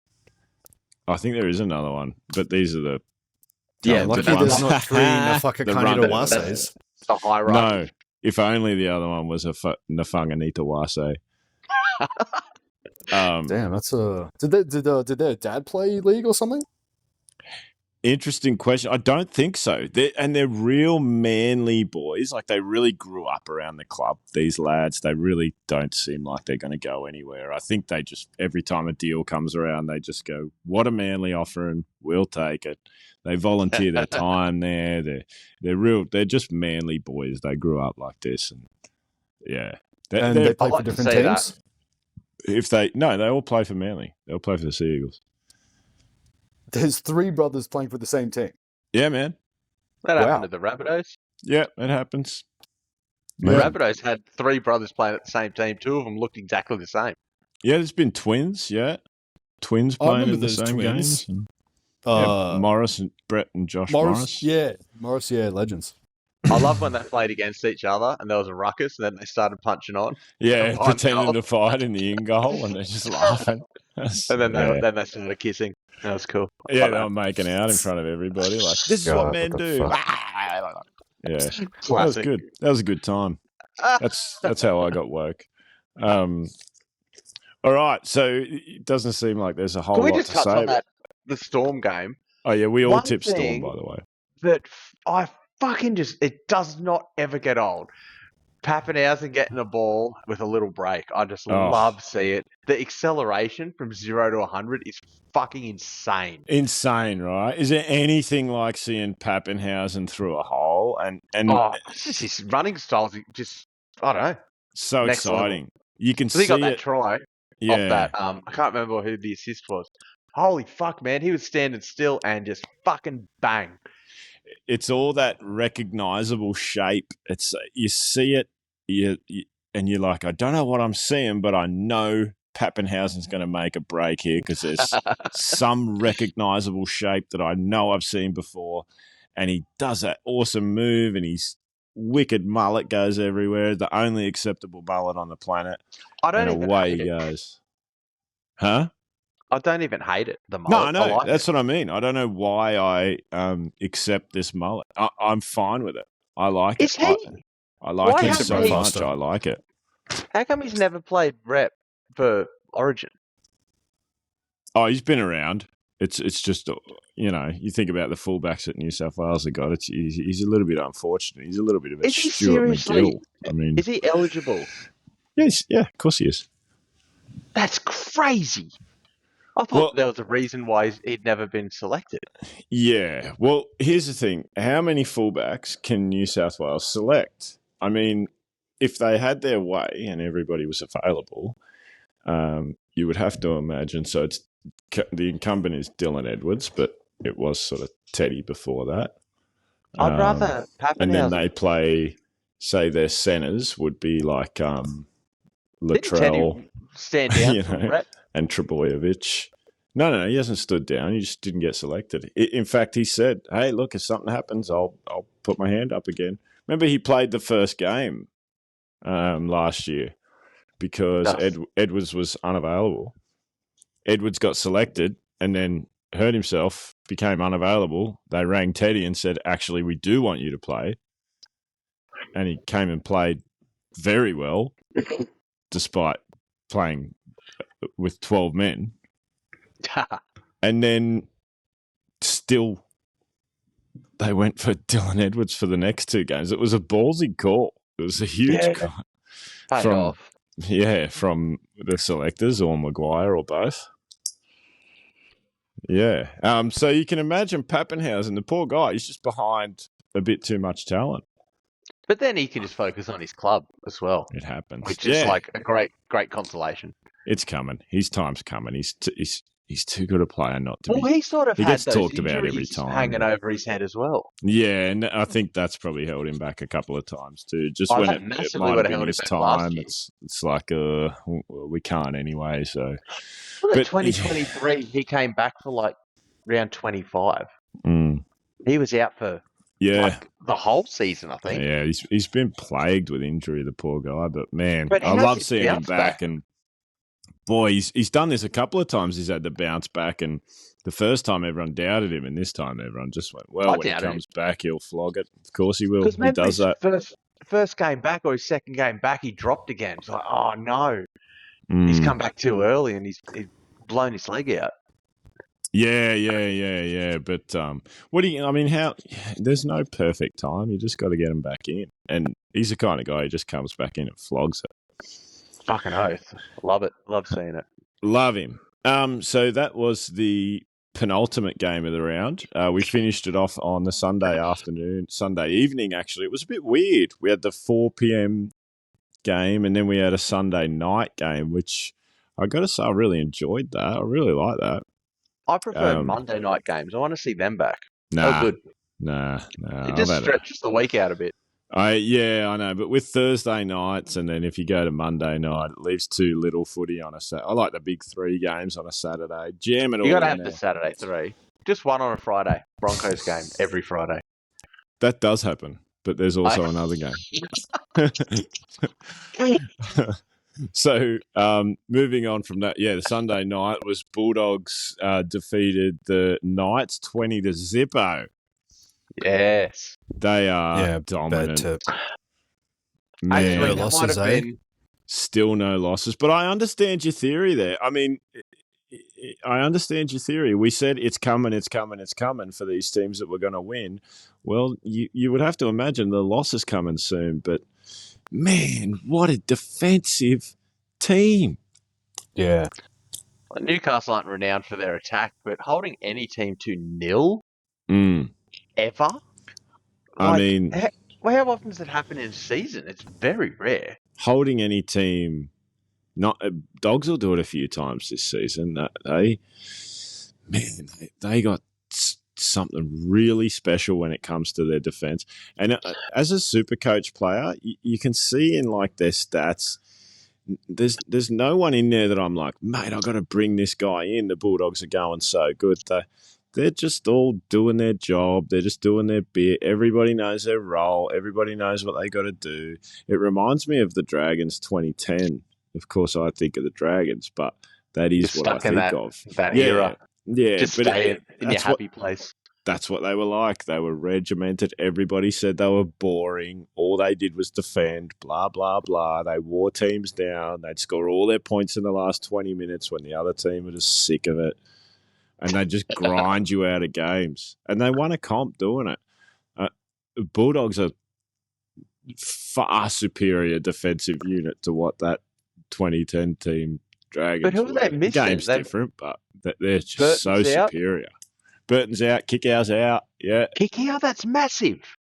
I think there is another one, but these are the lucky there's not 3 Nafaka Wases. The hierarchy. No, if only the other one was a Nafanganita Wase. Damn, that's a. Did their dad play league or something? Interesting question. I don't think so. They're real manly boys. Like they really grew up around the club. These lads, they really don't seem like they're going to go anywhere. I think they just every time a deal comes around, they just go, "What a manly offer, and we'll take it." They volunteer their time there. They're just manly boys. They grew up like this, and they play for different teams. They all play for Manly. They all play for the Sea Eagles. There's 3 brothers playing for the same team. Yeah, man. That happened to the Rabbitohs. Yeah, it happens. The Rabbitohs had 3 brothers playing at the same team. 2 of them looked exactly the same. Yeah, there's been twins. Yeah, twins playing in the same games. Morris and Brett and Josh Morris. Yeah, Morris. Yeah, legends. I love when they played against each other and there was a ruckus and then they started punching on. Yeah, Behind pretending goal. to fight in the in goal, and they're just laughing. And then they started kissing. That was cool. I Yeah, like they were that. making out in front of everybody. Like, this is God, what what men the do. fuck? Yeah, that was Classic. good. That was a good time. That's how I got woke. All right, so it doesn't seem like there's a whole Can we lot just to touch say. on that? The Storm game. Oh yeah, we all One tipped Storm, thing- by the way. That I fucking it does not ever get old. Pappenhausen getting a ball with a little break. I just love see it. The acceleration from 0 to 100 is fucking insane. Insane, right? Is there anything like seeing Pappenhausen through a hole and It's just his running styles. Just I don't know. so next level. exciting. You can So he see got that it. try Yeah, off that. I can't remember who the assist was. Holy fuck, man! He was standing still and just fucking bang. it's all that recognizable shape. It's you see it, and you're like, I don't know what I'm seeing, but I know Pappenhausen's going to make a break here because there's some recognizable shape that I know I've seen before, and he does that awesome move, and his wicked mullet goes everywhere, the only acceptable mullet on the planet, I don't and even away hate he it. goes. Huh? I don't even hate it. The No, mullet. I know. I like That's it. what I mean. I don't know why I accept this mullet. I'm fine with it. I like Is it. he? I like Why him hasn't so he- much. I like it. How come he's never played rep for Origin? Oh, he's been around. It's just, you think about the fullbacks at New South Wales. He's a little bit unfortunate. He's a little bit of a Is he Stuart seriously- McGill. I mean, Is he eligible? yes, yeah, of course he is. That's crazy. I thought Well- there was a reason why he'd never been selected. Yeah. Well, here's the thing. How many fullbacks can New South Wales select? I mean, if they had their way and everybody was available, you would have to imagine. So the incumbent is Dylan Edwards, but it was sort of Teddy before that. I'd rather Pappenhausen. And then they play, say their centres would be like Didn't Latrell Teddy stand down you from know. rep? and Trebojevic. No, he hasn't stood down. He just didn't get selected. In fact, he said, "Hey, look, if something happens, I'll put my hand up again." Remember, he played the first game last year because Edwards was unavailable. Edwards got selected and then hurt himself, became unavailable. They rang Teddy and said, "Actually, we do want you to play," and he came and played very well, despite playing with 12 men. And then still they went for Dylan Edwards for the next two games. It was a ballsy call. It was a huge call. Paid off. From the selectors or Maguire or both. Yeah. So you can imagine Pappenhausen, the poor guy, he's just behind a bit too much talent. But then he can just focus on his club as well, It happens. which is like a great consolation. It's coming. His time's coming. He's too good a player not to be. Well, he sort of he had gets those talked about every injuries time. hanging over his head as well. Yeah, and I think that's probably held him back a couple of times too. Just Oh, when that it massively might have would've been held his him back last time, year. it's like we can't anyway. So Well, in But- 2023, he came back for like round 25. mm, He was out for yeah, like the whole season, I think. yeah, he's been plagued with injury, the poor guy. But man, But I how's love his seeing him bounce back. back? And boy, he's done this a couple of times. He's had the bounce back, and the first time everyone doubted him, and this time everyone just went, "Well, I when he doubted comes back, he'll flog it." Of course, he will. Because He remember does his that. first game back or his second game back, he dropped again. It's like, oh no, Mm. he's come back too early and he's blown his leg out. Yeah. But what do you? I mean, how? There's no perfect time. You just got to get him back in, and he's the kind of guy who just comes back in and flogs it. Fucking oath. Love it. Love seeing it. Love him. So that was the penultimate game of the round. We finished it off on the Sunday evening. Actually, it was a bit weird. We had the 4 p.m. game, and then we had a Sunday night game, which I got to say I really enjoyed that. I really like that. I prefer Um, Monday night games. I want to see them back. Nah, Oh, good. nah. It just stretches the week out a bit. I know, but with Thursday nights, and then if you go to Monday night, it leaves too little footy on a Saturday. I like the big 3 games on a Saturday. Jam it all You got to in have there. the Saturday 3. Just one on a Friday. Broncos game every Friday. That does happen. but there's also another game. So, moving on from that, the Sunday night was Bulldogs defeated the Knights 20-0. Yes. They are dominant. Bad tip. Man, Actually, no that losses, might have been. still no losses. But I understand your theory there. I mean, I understand your theory. We said it's coming for these teams that we're going to win. Well, you would have to imagine the loss is coming soon. But, man, what a defensive team. Yeah. Newcastle aren't renowned for their attack, but holding any team to 0 ever? I mean, how often does it happen in a season? It's very rare. holding any team, not Dogs will do it a few times this season. They got something really special when it comes to their defense. And as a super coach player, you can see in like their stats, there's no one in there that I'm like, mate, I've got to bring this guy in. The Bulldogs are going so good. They're just all doing their job. They're just doing their bit. Everybody knows their role. Everybody knows what they got to do. It reminds me of the Dragons 2010. Of course, I think of the Dragons, but that is what I think of. That era. Yeah, just but stay in your happy place. That's what they were like. They were regimented. Everybody said they were boring. All they did was defend, blah, blah, blah. They wore teams down. They'd score all their points in the last 20 minutes when the other team were just sick of it. And they'd just grind you out of games. And they won a comp doing it. Bulldogs are far superior defensive unit to what that 2010 team Dragons But who are they missing? The game's different, but they're just Burton's so out. superior. Burton's out. Kickout's out. Yeah. Kickout, that's massive.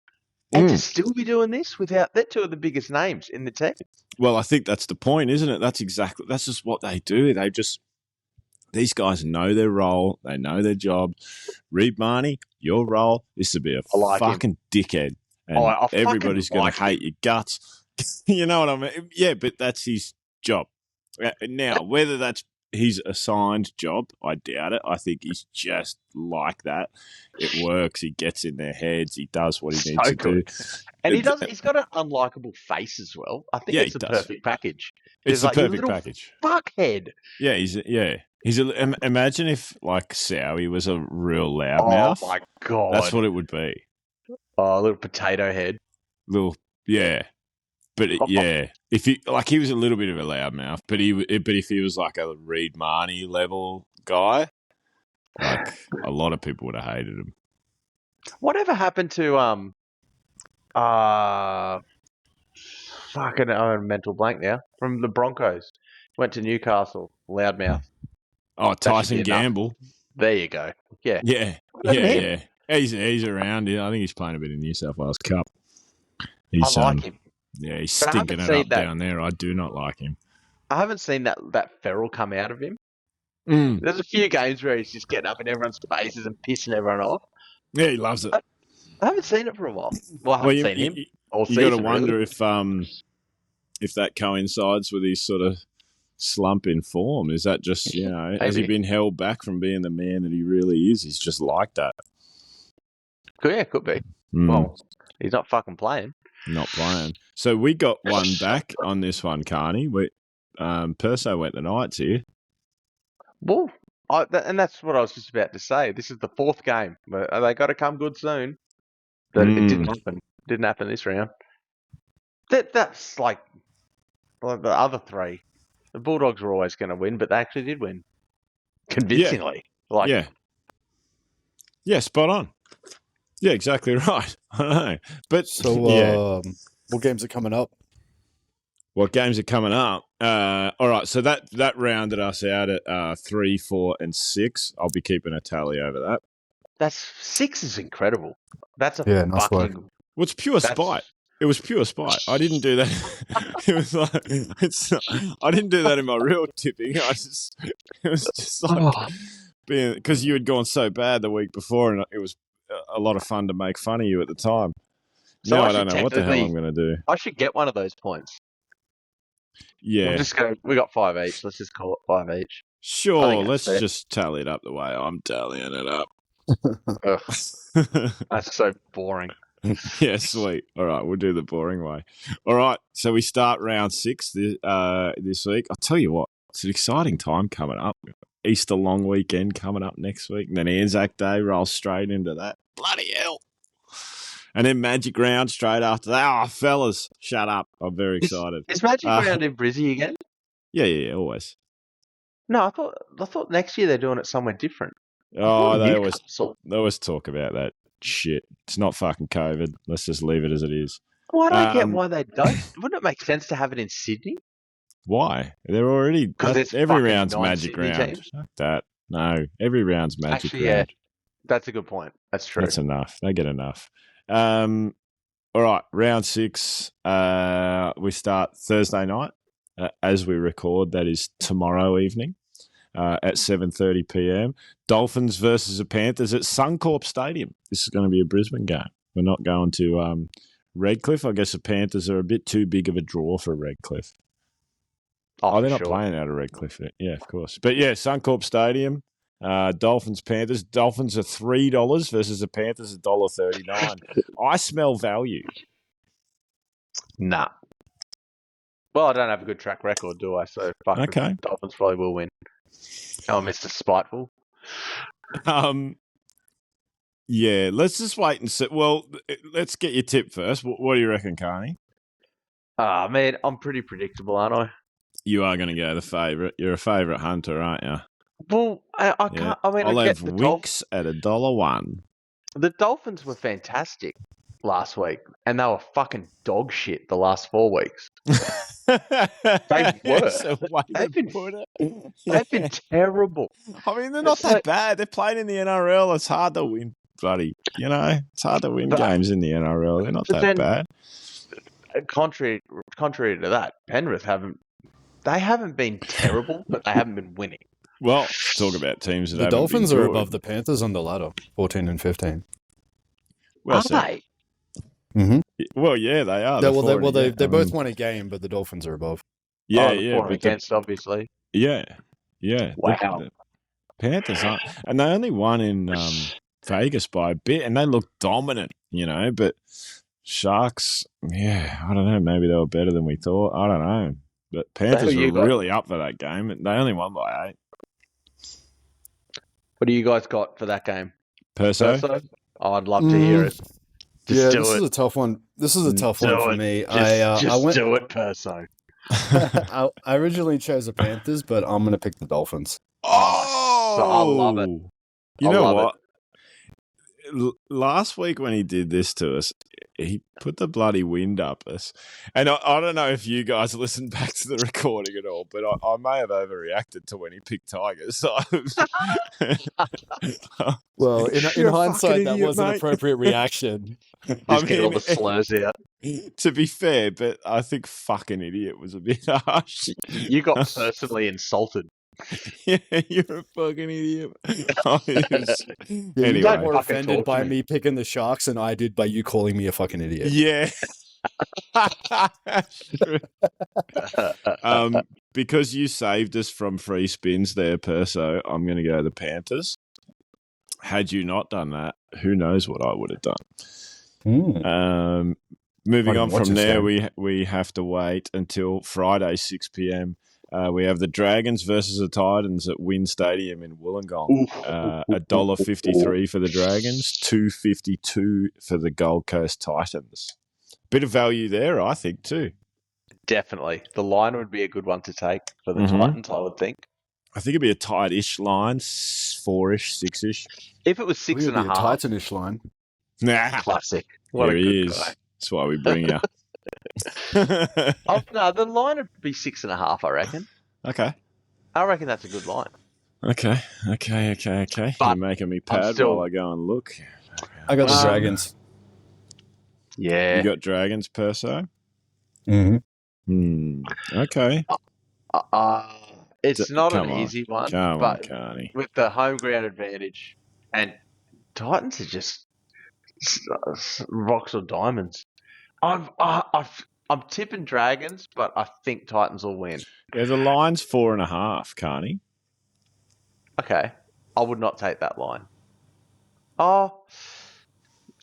And to still be doing this without... They're two of the biggest names in the team. Well, I think that's the point, isn't it? That's just what they do. These guys know their role. They know their job. Reed Marnie, your role is to be a fucking dickhead. And everybody's going to hate your guts. You know what I mean? Yeah, but that's his job. Now, whether that's his assigned job, I doubt it. I think he's just like that. It works. He gets in their heads. He does what he needs to do. And he's got an unlikable face as well. I think it's the perfect package. It's the perfect package. Fuckhead. Yeah, imagine if like Sowie was a real loudmouth. Oh my god. That's what it would be. Oh, a little potato head. But if he was a little bit of a loudmouth, but if he was like a Reed Marnie level guy, like a lot of people would have hated him. Whatever happened to fucking I'm a mental blank now, from the Broncos? Went to Newcastle, loudmouth. Oh, Tyson Gamble. There you go. Yeah. Yeah. He's around. I think he's playing a bit in New South Wales Cup. I like him. Yeah, he's stinking it up down there. I do not like him. I haven't seen that feral come out of him. There's a few games where he's just getting up in everyone's faces and pissing everyone off. Yeah, he loves it. I haven't seen it for a while. Well, I haven't seen him. You got to wonder if that coincides with his sort of slump in form. Is that just, has he been held back from being the man that he really is? He's just like that. Yeah, could be. Well, he's not fucking playing. Not playing. So we got one back on this one, Carney. Perso went the Knights here. Well, and that's what I was just about to say. This is the fourth game. They got to come good soon. But it didn't happen. Didn't happen this round. That's like the other three. The Bulldogs were always going to win, but they actually did win convincingly. Yeah, spot on. Yeah, exactly right. I know. But what games are coming up? What games are coming up? All right, so that rounded us out at 3, 4, and 6. I'll be keeping a tally over that. That's 6 is incredible. That's nice work. Well, it's pure spite. It was pure spite. I didn't do that. It was like I didn't do that in my real tipping. It was just like because you had gone so bad the week before, and it was a lot of fun to make fun of you at the time. So now I don't know what the hell I'm going to do. I should get one of those points. Yeah. We'll just go. We got 5 each. Let's just call it 5 each. Sure. Let's just tally it up the way I'm tallying it up. That's so boring. Yeah, sweet. All right, we'll do the boring way. All right, so we start round 6 this week. I'll tell you what, it's an exciting time coming up. Easter long weekend coming up next week, and then Anzac Day rolls straight into that. Bloody hell. And then Magic Round straight after that. Oh, fellas, shut up. I'm very excited. Is Magic Round in Brizzy again? Yeah, always. No, I thought next year they're doing it somewhere different. Oh, they always talk about that shit. It's not fucking COVID. Let's just leave it as it is. Well, I don't get why they don't. Wouldn't it make sense to have it in Sydney? Why? They're already... every round's Magic Sydney Round. teams. Fuck that. No, every round's Magic Actually, Round. yeah, that's a good point. That's true. That's enough. They get enough. All right, round 6. We start Thursday night as we record. That is tomorrow evening at 7:30 p.m. Dolphins versus the Panthers at Suncorp Stadium. This is going to be a Brisbane game. We're not going to Redcliffe. I guess the Panthers are a bit too big of a draw for Redcliffe. Oh, they're not playing out of Redcliffe. Yeah, of course. But yeah, Suncorp Stadium. Dolphins, Panthers. Dolphins are $3 versus the Panthers $1.39. I smell value. Nah. Well, I don't have a good track record, do I? So Okay. Dolphins probably will win. Oh, Mr. Spiteful. Yeah, let's just wait and see. Well, let's get your tip first. What do you reckon, Carney? Ah, man, I'm pretty predictable, aren't I? You are going to go the favourite. You're a favourite hunter, aren't you? Well, I can't. I mean, I'll I get have the Winks at $1. The Dolphins were fantastic last week, and they were fucking dog shit the last 4 weeks. They were. They've been terrible. I mean, they're not that bad. They're playing in the NRL. It's hard to win, bloody. It's hard to win games in the NRL. They're not that bad. Contrary to that, Penrith haven't been terrible, but they haven't been winning. Well, talk about teams that the Dolphins are above the Panthers on the ladder, 14 and 15. Well, are they? Mm-hmm. Well, yeah, they are. They both won a game, but the Dolphins are above. Yeah. Against, obviously. Yeah. Wow. The Panthers aren't, and they only won in Vegas by a bit, and they look dominant, But Sharks, yeah, I don't know. Maybe they were better than we thought. I don't know. But Panthers were really up for that game, and they only won by 8. What do you guys got for that game? Perso? Oh, I'd love to hear it. This is a tough one. This is a tough one for me. Just do it, Perso. I originally chose the Panthers, but I'm going to pick the Dolphins. Oh, I love it. You know what? Last week when he did this to us, he put the bloody wind up us. And I don't know if you guys listened back to the recording at all, but I may have overreacted to when he picked Tigers. So well, in hindsight, that was an appropriate reaction. Just get all the slurs out. To be fair, but I think fucking idiot was a bit harsh. You got personally insulted. Yeah, you're a fucking idiot. Anyway, you got more offended by me picking the Sharks than I did by you calling me a fucking idiot. Yeah. Because you saved us from free spins there, Perso, I'm going to go the Panthers. Had you not done that, who knows what I would have done. Moving on from there, we have to wait until Friday, 6 p.m. We have the Dragons versus the Titans at Wynn Stadium in Wollongong. $1.53 for the Dragons, $2.52 for the Gold Coast Titans. Bit of value there, I think, too. Definitely. The line would be a good one to take for the Titans, I would think. I think it'd be a tight-ish line, 4-ish, 6-ish. If it was 6.5. It'd be a Titan-ish line. Nah. Classic. What there he is. Guy. That's why we bring you. No, the line would be 6.5, I reckon. Okay. I reckon that's a good line. Okay. But you're making me pad while I go and look. I got the Dragons. Yeah. You got Dragons, Perso? Mm-hmm. Okay. It's not an easy one, but Carney. With the home ground advantage, and Titans are just rocks or diamonds. I'm tipping Dragons, but I think Titans will win. Yeah, the line's 4.5, Carney. Okay. I would not take that line. Oh,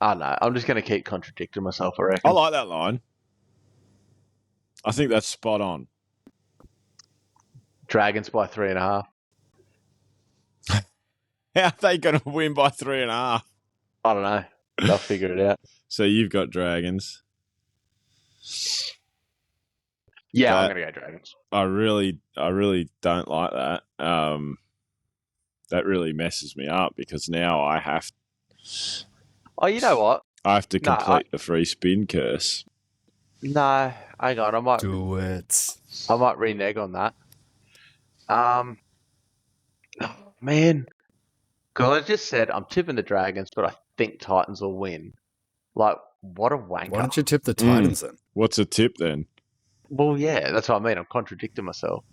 I don't know. I'm just going to keep contradicting myself, I reckon. I like that line. I think that's spot on. Dragons by 3.5. How are they going to win by 3.5? I don't know. They'll figure it out. So you've got Dragons. Yeah, I'm That- going to go Dragons. I really don't like that. That really messes me up because now I have Oh, you know what? to complete the free spin curse. No, hang on. I Do it. might renege on that. Man. Because I just said I'm tipping the Dragons, but I think Titans will win. Like, what a wanker. Why don't you tip the Titans then? What's a tip then? Well, yeah, that's what I mean. I'm contradicting myself.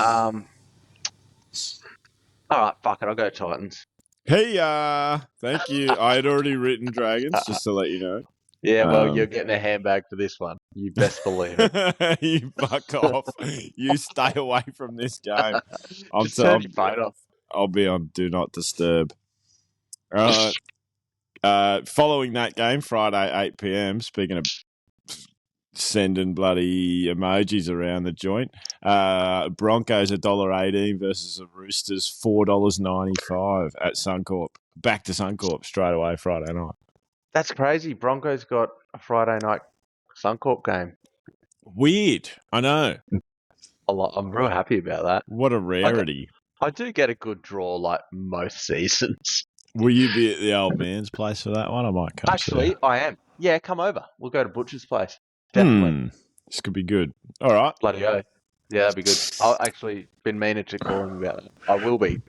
All right, fuck it. I'll go Titans. Hey, thank you. I had already written Dragons, just to let you know. Yeah, well, you're getting a handbag for this one. You best believe it. You fuck off. You stay away from this game. Just turn your phone off. I'll be on Do Not Disturb. All right. Following that game, Friday, 8 p.m., speaking of sending bloody emojis around the joint, Broncos $1.18 versus the Roosters $4.95 at Suncorp. Back to Suncorp straight away Friday night. That's crazy. Broncos got a Friday night Suncorp game. Weird. I know. I'm real happy about that. What a rarity. I do get a good draw like most seasons. Will you be at the old man's place for that one? I might come. Actually, I am. Yeah, come over. We'll go to Butcher's place. Definitely. This could be good. All right. Bloody oath. Yeah, that'd be good. I've actually been meaning to call him about it. I will be.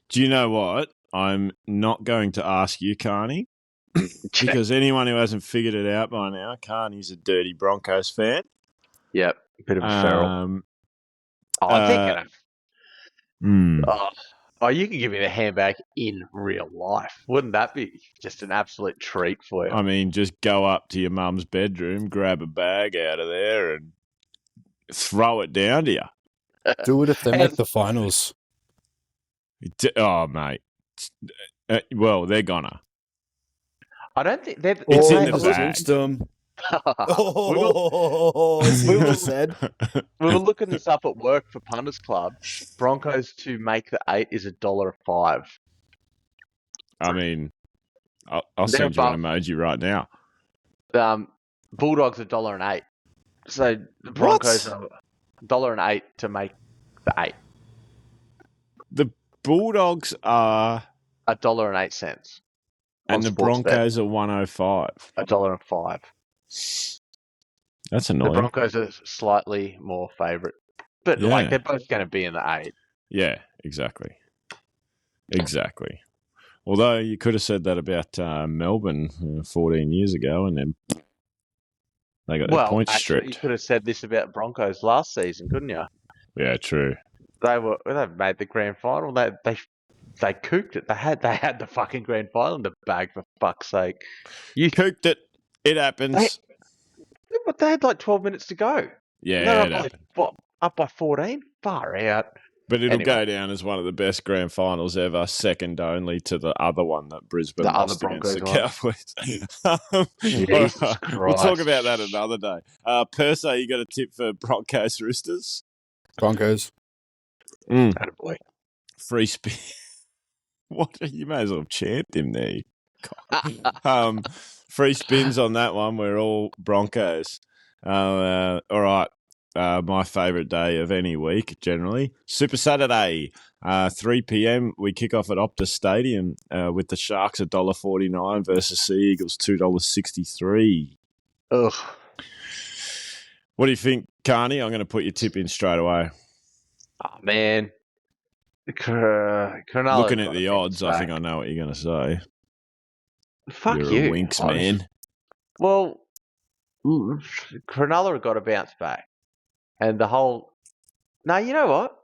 Do you know what? I'm not going to ask you, Carney, because anyone who hasn't figured it out by now, Carney's a dirty Broncos fan. Yep, a bit of a feral. I'm thinking of. Oh, you can give me the handbag in real life. Wouldn't that be just an absolute treat for you? I mean, just go up to your mum's bedroom, grab a bag out of there, and throw it down to you. Do it if they make the finals. Oh, mate. Well, they're gonna. I don't think they've. It's in the bag. See what I said? We were looking this up at work for Punters Club. Broncos to make the 8 is $1.05. I mean, I'll send you an emoji right now. Bulldogs $1.08. So the Broncos are $1.08 to make the 8. The Bulldogs are $1.08. And the Broncos are 105. $1.05. That's annoying. The Broncos are slightly more favourite. But like they're both going to be in the 8. Yeah, exactly. Exactly. Although you could have said that about Melbourne 14 years ago and then they got their points stripped. You could have said this about Broncos last season, couldn't you? Yeah, true. They made the grand final. They cooked it. They had the fucking grand final in the bag, for fuck's sake. You cooked it. It happens. But they had like 12 minutes to go. Yeah, up by 14? Far out. But it'll go down as one of the best grand finals ever, second only to the other one that Brisbane lost against the Cowboys. We'll talk about that another day. Perso, you got a tip for Broncos Roosters? Broncos. Attaboy. Free spin. What? You may as well chant him there. Free spins on that one. We're all Broncos. All right. My favourite day of any week, generally. Super Saturday, 3 p.m. We kick off at Optus Stadium with the Sharks $1.49 versus Sea Eagles $2.63. Ugh. What do you think, Carney? I'm going to put your tip in straight away. Oh, man. Looking at the odds, I think I know what you're going to say. Fuck you're you. A Winks, man. Well, Cronulla got to bounce back. And the whole... No, you know what?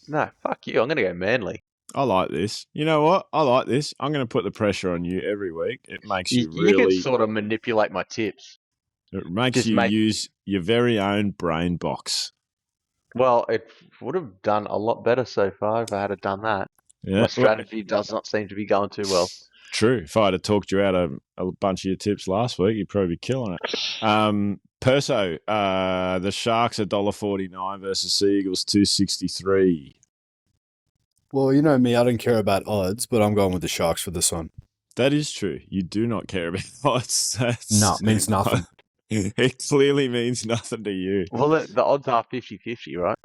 No, fuck you. I'm going to go Manly. I like this. You know what? I like this. I'm going to put the pressure on you every week. It makes you really... You can sort of manipulate my tips. It makes you use your very own brain box. Well, it would have done a lot better so far if I had done that. Yeah. My strategy does not seem to be going too well. True. If I had talked you out a bunch of your tips last week, you'd probably be killing it. Perso, the Sharks $1.49 versus Sea Eagles 2.63. Well, you know me, I don't care about odds, but I'm going with the Sharks for this one. That is true. You do not care about odds. No, it means nothing. It clearly means nothing to you. Well, the odds are 50-50, right?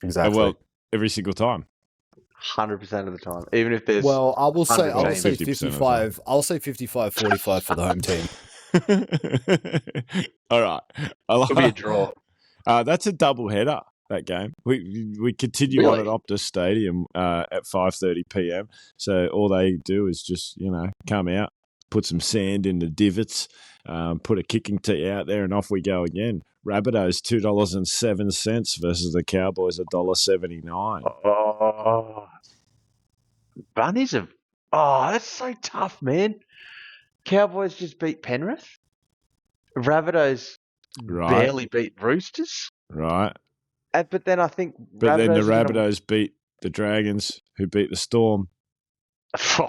Exactly. Well, every single time. 100% of the time. Even if there's... Well, I will say 100%. 55. I'll say 55-45 for the home team. All right. It'll be a draw. That's a double header, that game. We continue on at Optus Stadium at 5:30 p.m. So all they do is just, come out, put some sand in the divots, put a kicking tee out there, and off we go again. Rabbitohs $2.07 versus the Cowboys $1.79. Oh, Bunnies have... Oh, that's so tough, man. Cowboys just beat Penrith. Rabbitohs barely beat Roosters. Right. But then I think... But then the Rabbitohs beat the Dragons, who beat the Storm.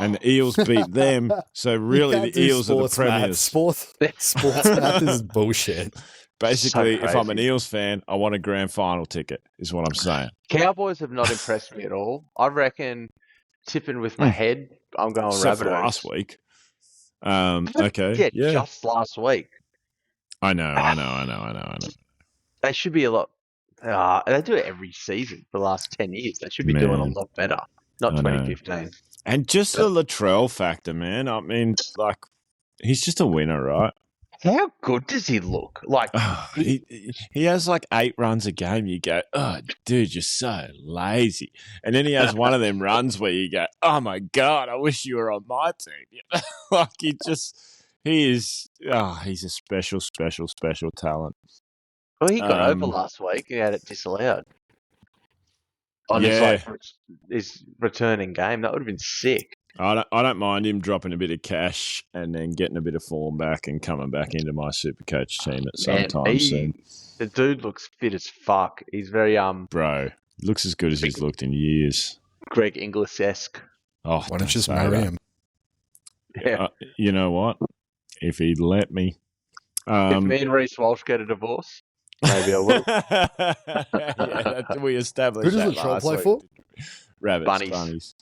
And the Eels beat them. So really, the Eels are the premiers. Sports math is bullshit. Basically, So if I'm an crazy. Eels fan, I want a grand final ticket, is what I'm saying. Cowboys have not impressed me at all. I reckon, tipping with my head, I'm going Except for Rabbitohs. last week. Okay. Yeah, just last week. I know. They should be a lot... they do it every season for the last 10 years. They should be doing a Man. lot better. Not I know. 2015. And just the Latrell factor, man. I mean, he's just a winner, right? How good does he look? He has 8 runs a game. You go, oh, dude, you're so lazy. And then he has one of them runs where you go, oh my God, I wish you were on my team. He's a special, special, special talent. Well, he got over last week. He had it disallowed. On his returning game. That would have been sick. I don't mind him dropping a bit of cash and then getting a bit of form back and coming back into my Supercoach team at some time soon. The dude looks fit as fuck. He's very Bro, looks as good as he's looked in years. Greg Inglis-esque. Oh, Why don't you just marry him? Yeah. You know what? If he'd let me. If me and Reece Walsh get a divorce, maybe I will. We established Who does that Latrell last play week. for? Bunnies.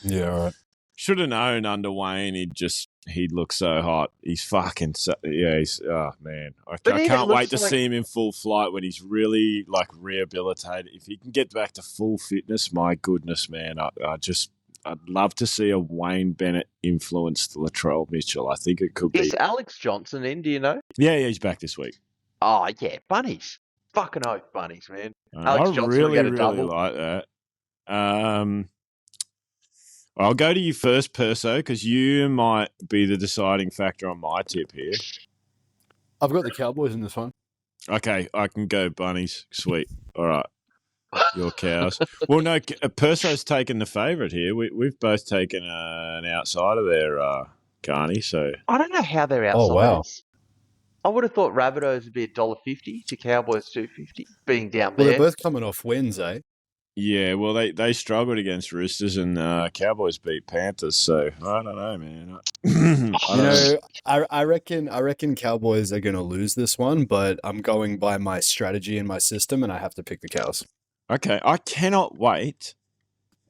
Yeah, all right. Should have known under Wayne he'd look so hot. He's fucking oh man. I can't wait to see him in full flight when he's really rehabilitated. If he can get back to full fitness, my goodness, man. I'd love to see a Wayne Bennett influenced Latrell Mitchell. I think it could be. Is Alex Johnson in, do you know? Yeah, he's back this week. Oh, yeah, Bunnies. Fucking oath, Bunnies, man. I really like that. I'll go to you first, Perso, because you might be the deciding factor on my tip here. I've got the Cowboys in this one. Okay, I can go Bunnies. Sweet. All right. Your Cows. Well, no, Perso's taken the favourite here. We've both taken an outsider there, Carney. So I don't know how they're outsiders. Oh, wow. I would have thought Rabbitohs would be $1.50 to Cowboys $2.50, being down Well, there. they're both coming off wins, eh? yeah, well, they struggled against Roosters and Cowboys beat Panthers. So I don't know, man. I reckon Cowboys are going to lose this one, but I'm going by my strategy and my system, and I have to pick the Cows. Okay, I cannot wait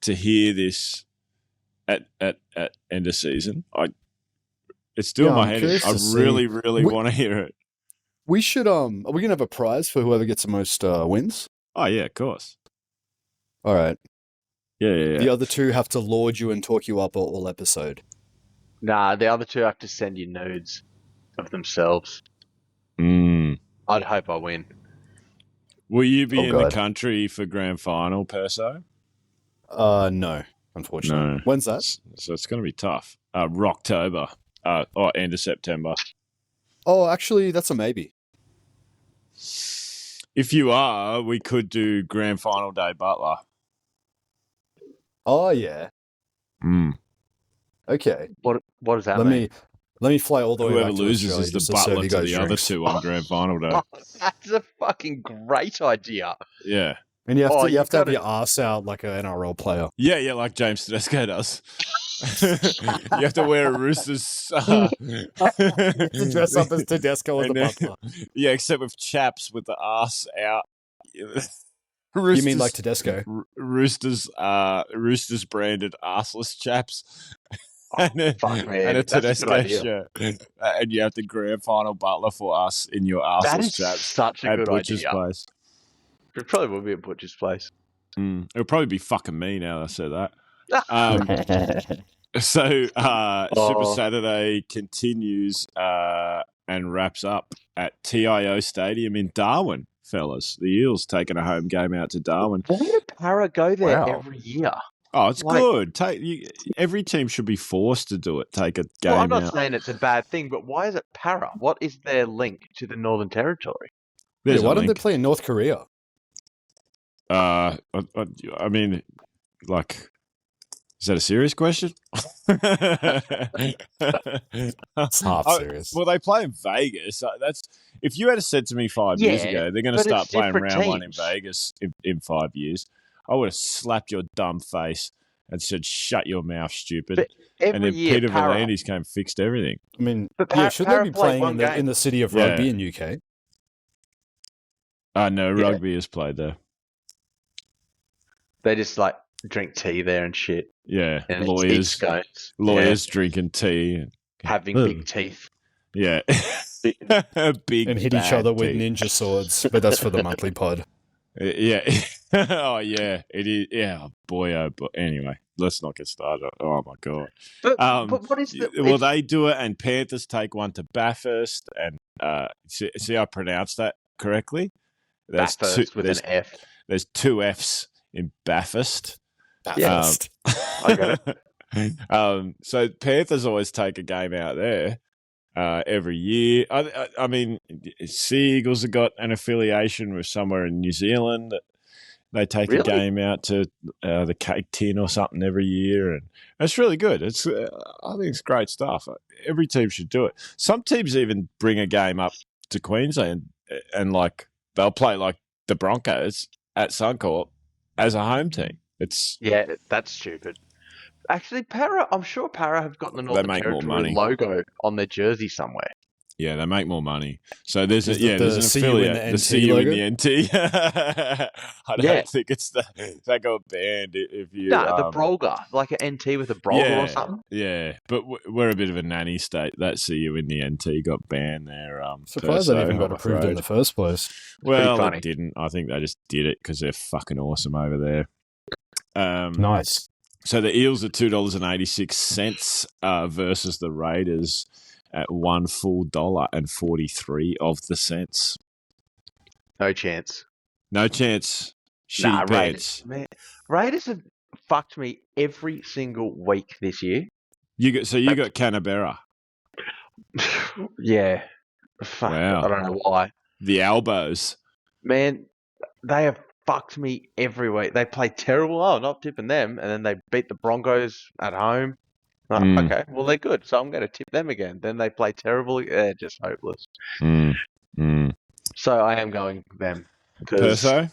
to hear this at end of season. It's still in my head. I really want to hear it. We should are we going to have a prize for whoever gets the most wins? Oh yeah, of course. All right. Yeah. The other two have to lord you and talk you up all episode. Nah, the other two have to send you nudes of themselves. Mm. I'd hope I win. Will you be in the country for grand final, Perso? No, unfortunately. No. When's that? So it's going to be tough. Rocktober. Or end of September. Oh, actually, that's a maybe. If you are, we could do grand final day Butler. Oh yeah. Mm. Okay. What does that mean? Let me fly all the way Whoever back to loses Australia is the just to serve Butler you to guys the other drinks. two on grand final day. Oh, that's a fucking great idea. Yeah. And you have to have gotta- your ass out like an NRL player. Yeah, like James Tedesco does. You have to wear a Roosters. To dress up as Tedesco as the butler. Yeah, except with chaps with the ass out. Roosters, you mean like Tedesco? Roosters branded arseless chaps. and a Tedesco shirt. And you have the grand final butler for us in your arseless chaps. Such a good Butcher's idea. Place. It probably will be at Butcher's Place. It'll probably be fucking me now that I said that. So Super Saturday continues and wraps up at TIO Stadium in Darwin, fellas. The Eels taking a home game out to Darwin. Why did Para go there every year? Oh, it's good. Every team should be forced to do it. Take a game out. I'm not saying it's a bad thing, but why is it Para? What is their link to the Northern Territory? Why don't they play in North Korea? I mean, like, is that a serious question? It's half serious. Well, they play in Vegas. That's if you had said to me 5 years ago, they're going to start playing round one in Vegas in 5 years, I would have slapped your dumb face and said, "Shut your mouth, stupid." And then Peter V'landys came and fixed everything. I mean, shouldn't they be playing in the city of rugby in UK? No, rugby is played there. They just like drink tea there and shit. Yeah, and lawyers drinking tea, and having big teeth. Yeah, big and hit each other with ninja swords. But that's for the monthly pod. Yeah. Oh yeah, it is. Yeah, boy. Oh boy. Anyway, let's not get started. Oh my god. But what is the? Well, they do it, and Panthers take one to Bathurst, and see, I pronounced that correctly. Bathurst with an F. There's two Fs in Bathurst. Bathurst. I got it. So Panthers always take a game out there every year. I mean, Sea Eagles have got an affiliation with somewhere in New Zealand that they take a game out to the Cake Tin or something every year, and it's really good. It's I think it's great stuff. Every team should do it. Some teams even bring a game up to Queensland and like they'll play like the Broncos at Suncorp as a home team. That's stupid. Actually, I'm sure Para have gotten the Northern Territory logo on their jersey somewhere. Yeah, they make more money. So there's an See affiliate. The CU in the NT. I don't think it's that got banned if you. No, the Brolga, like an NT with a Brolga or something. Yeah, but we're a bit of a nanny state. That CU in the NT got banned there. Surprised that even got approved in the first place. Well, it didn't. I think they just did it because they're fucking awesome over there. Nice. So the Eels are $2.86 versus the Raiders at $1.43 of the cents. No chance. No chance. Shitty pants. Raiders have fucked me every single week this year. You got Canberra. Yeah. Fuck. Wow. I don't know why. The elbows. Man, they have fucked me every week. They play terrible. Oh, not tipping them. And then they beat the Broncos at home. Okay, well, they're good, so I'm going to tip them again. Then they play terrible. They're just hopeless. So I am going them. Perso?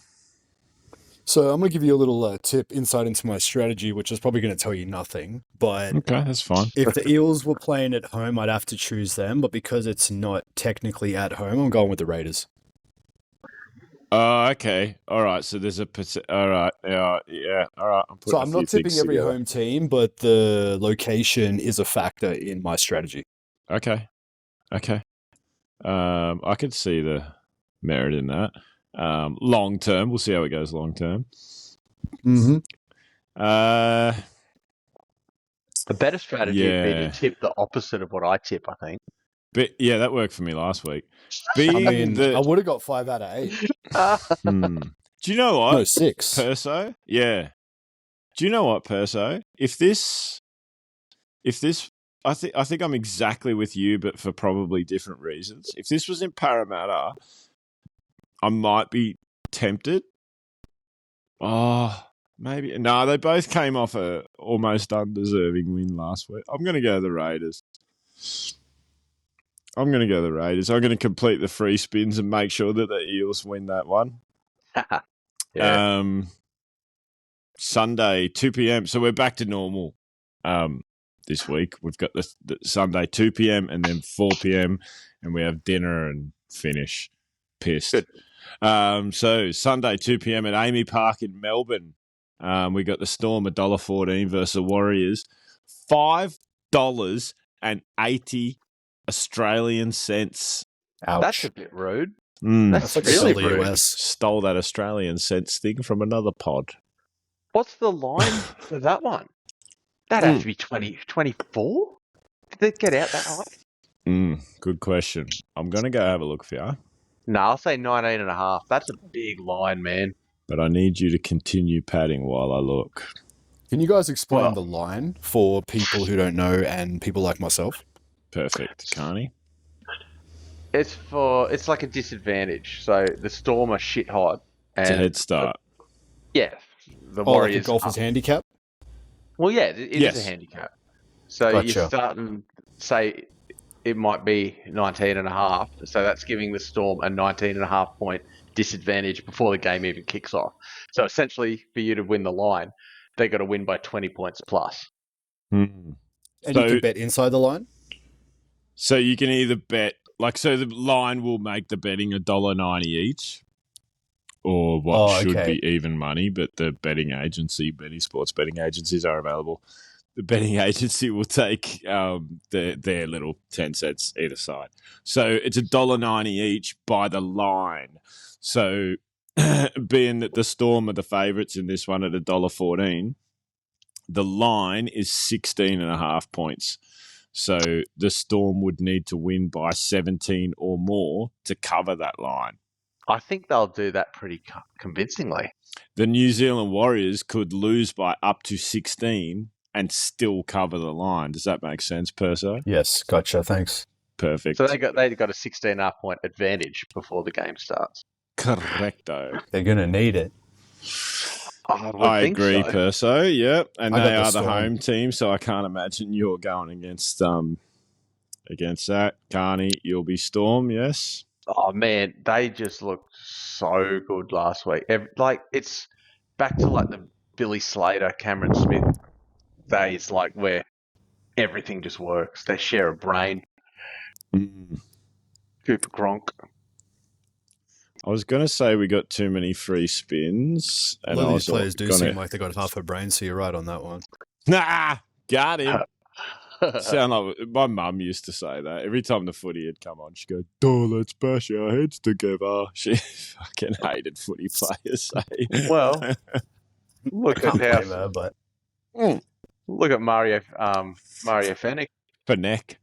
So I'm going to give you a little tip, insight into my strategy, which is probably going to tell you nothing. But okay, that's fine. If the Eels were playing at home, I'd have to choose them. But because it's not technically at home, I'm going with the Raiders. Oh, okay. All right. So there's all right. Yeah. All right. I'm not tipping every home team, but the location is a factor in my strategy. Okay. I could see the merit in that. Long term, we'll see how it goes. Long term. Mm-hmm. A better strategy would be to tip the opposite of what I tip, I think. But yeah, that worked for me last week. I would have got 5 out of 8. Do you know what? No, 6. Perso? Yeah. Do you know what, Perso? If this, I think I'm exactly with you, but for probably different reasons. If this was in Parramatta, I might be tempted. Oh, maybe. No, they both came off a almost undeserving win last week. I'm going to go the Raiders. I'm going to complete the free spins and make sure that the Eels win that one. Yeah. Sunday, 2 p.m. So we're back to normal. this week. We've got the Sunday 2 p.m. and then 4 p.m. and we have dinner and finish. Pissed. Good. So Sunday 2 p.m. at Amy Park in Melbourne. We got the Storm $1.14 versus the Warriors. $5.80 Australian cents. Ouch. That's a bit rude. That's like really a rude. US. Stole that Australian cents thing from another pod. What's the line for that one? That'd have to be 24? Did they get out that high? Good question. I'm going to go have a look for you. No, I'll say 19.5. That's a big line, man. But I need you to continue padding while I look. Can you guys explain the line for people who don't know and people like myself? Perfect. Carney? It's like a disadvantage. So the Storm are shit hot. It's a head start. Yeah. The Like a Warriors. golfer's handicap? Well, yeah, it is a handicap. So Gotcha. you're starting, say, it might be 19.5. So that's giving the Storm a 19.5 point disadvantage before the game even kicks off. So essentially, for you to win the line, they got to win by 20 points plus. And you can bet inside the line? So you can either bet, so the line will make the betting $1.90 each, or what should be even money, but the betting agency, betting sports betting agencies are available. The betting agency will take their little 10 cents either side. So it's $1.90 each by the line. So being that the Storm are the favourites in this one at $1.14, the line is 16.5 points. So the Storm would need to win by 17 or more to cover that line. I think they'll do that pretty convincingly. The New Zealand Warriors could lose by up to 16 and still cover the line. Does that make sense, Perso? Yes, gotcha. Thanks. Perfect. So they got a 16.5 point advantage before the game starts. Correcto. They're going to need it. I agree, so. Perso. Yep, and I they got are the the Storm. home team, so I can't imagine you're going against that. Carney, you'll be Storm. Yes. Oh man, they just looked so good last week. It's back to the Billy Slater, Cameron Smith days, where everything just works. They share a brain. Cooper Cronk. I was going to say we got too many free spins. A lot of these players do seem like they got half a brain, so you're right on that one. Nah, got him. Sound like my mum used to say that. Every time the footy had come on, she'd go, "Oh, let's bash our heads together." She fucking hated footy players. Well, look at Her, but look at Mario Fenech. Fenech.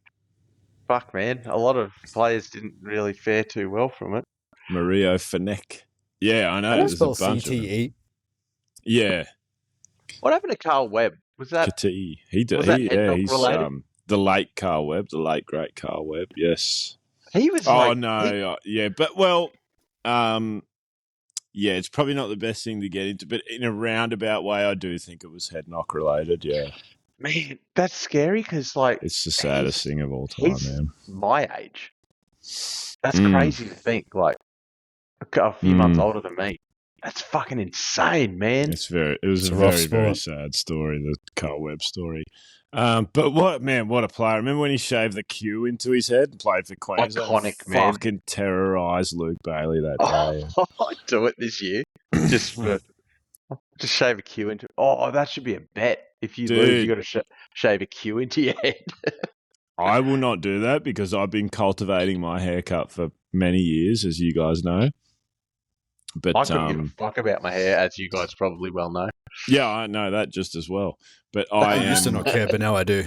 Fuck, man. A lot of players didn't really fare too well from it. Mario Fenech. Yeah, I know. I don't There's a spell bunch of them. CTE. Yeah. What happened to Carl Webb? Was that... He did. Was that He's related? the late Carl Webb, the late great Carl Webb. Yes. He was yeah, but yeah, it's probably not the best thing to get into, but in a roundabout way, I do think it was head knock related. Yeah, man, that's scary because it's the saddest thing of all time, he's man. my age. That's crazy to think. A few months older than me. That's fucking insane, man. It was a rough very, very sad story, the Carl Webb story. But what a player. Remember when he shaved the Q into his head and played for Queensland? Iconic, man. Fucking terrorised Luke Bailey that day. I'd do it this year. Just shave a Q into... Oh, that should be a bet. If you lose, you got to shave a Q into your head. I will not do that because I've been cultivating my haircut for many years, as you guys know. But I couldn't give a fuck about my hair, as you guys probably well know. Yeah, I know that just as well. But I used to not care, but now I do.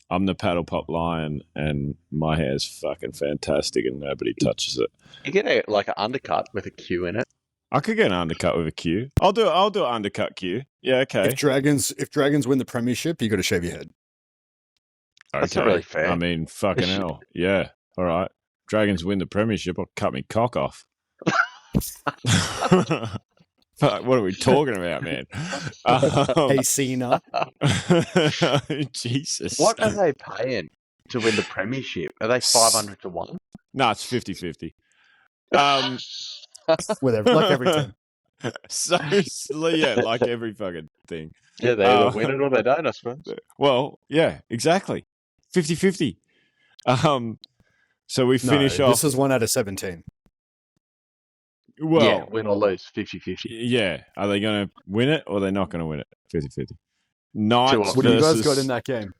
I'm the Paddle Pop Lion, and my hair's fucking fantastic, and nobody touches it. You get an undercut with a Q in it. I could get an undercut with a Q. I'll do an undercut Q. Yeah, okay. If Dragons win the premiership, you got to shave your head. That's not really fair. I mean, fucking hell. Yeah. All right. Dragons win the premiership, I'll cut me cock off. Fuck, what are we talking about, man? Hey, Cena. Jesus. What are they paying to win the premiership? Are they 500 to 1? No, it's 50-50. With every team. So, yeah, like every fucking thing. Yeah, they either win it or they don't, I suppose. Well, yeah, exactly. 50-50. So we finish off. This is 1 out of 17. Well, yeah, win or lose, 50-50. Yeah. Are they going to win it or are they not going to win it? 50-50. Knights What do you guys versus... got in that game?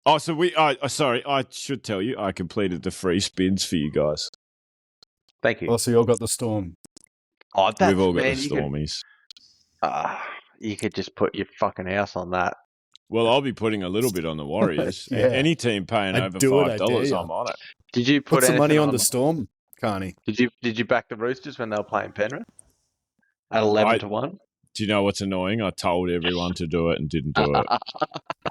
Oh, so sorry, I should tell you, I completed the free spins for you guys. Thank you. Oh, so you all got the Storm. Oh, that's, We've all got man, the Stormies. You could just put your fucking house on that. Well, I'll be putting a little bit on the Warriors. Yeah. Any team paying over do it, I $5, dare ya. I'm on it. Did you put What's the anything money on the Storm, Carney? Did you back the Roosters when they were playing Penrith? At 11-1? Do you know what's annoying? I told everyone to do it and didn't do it.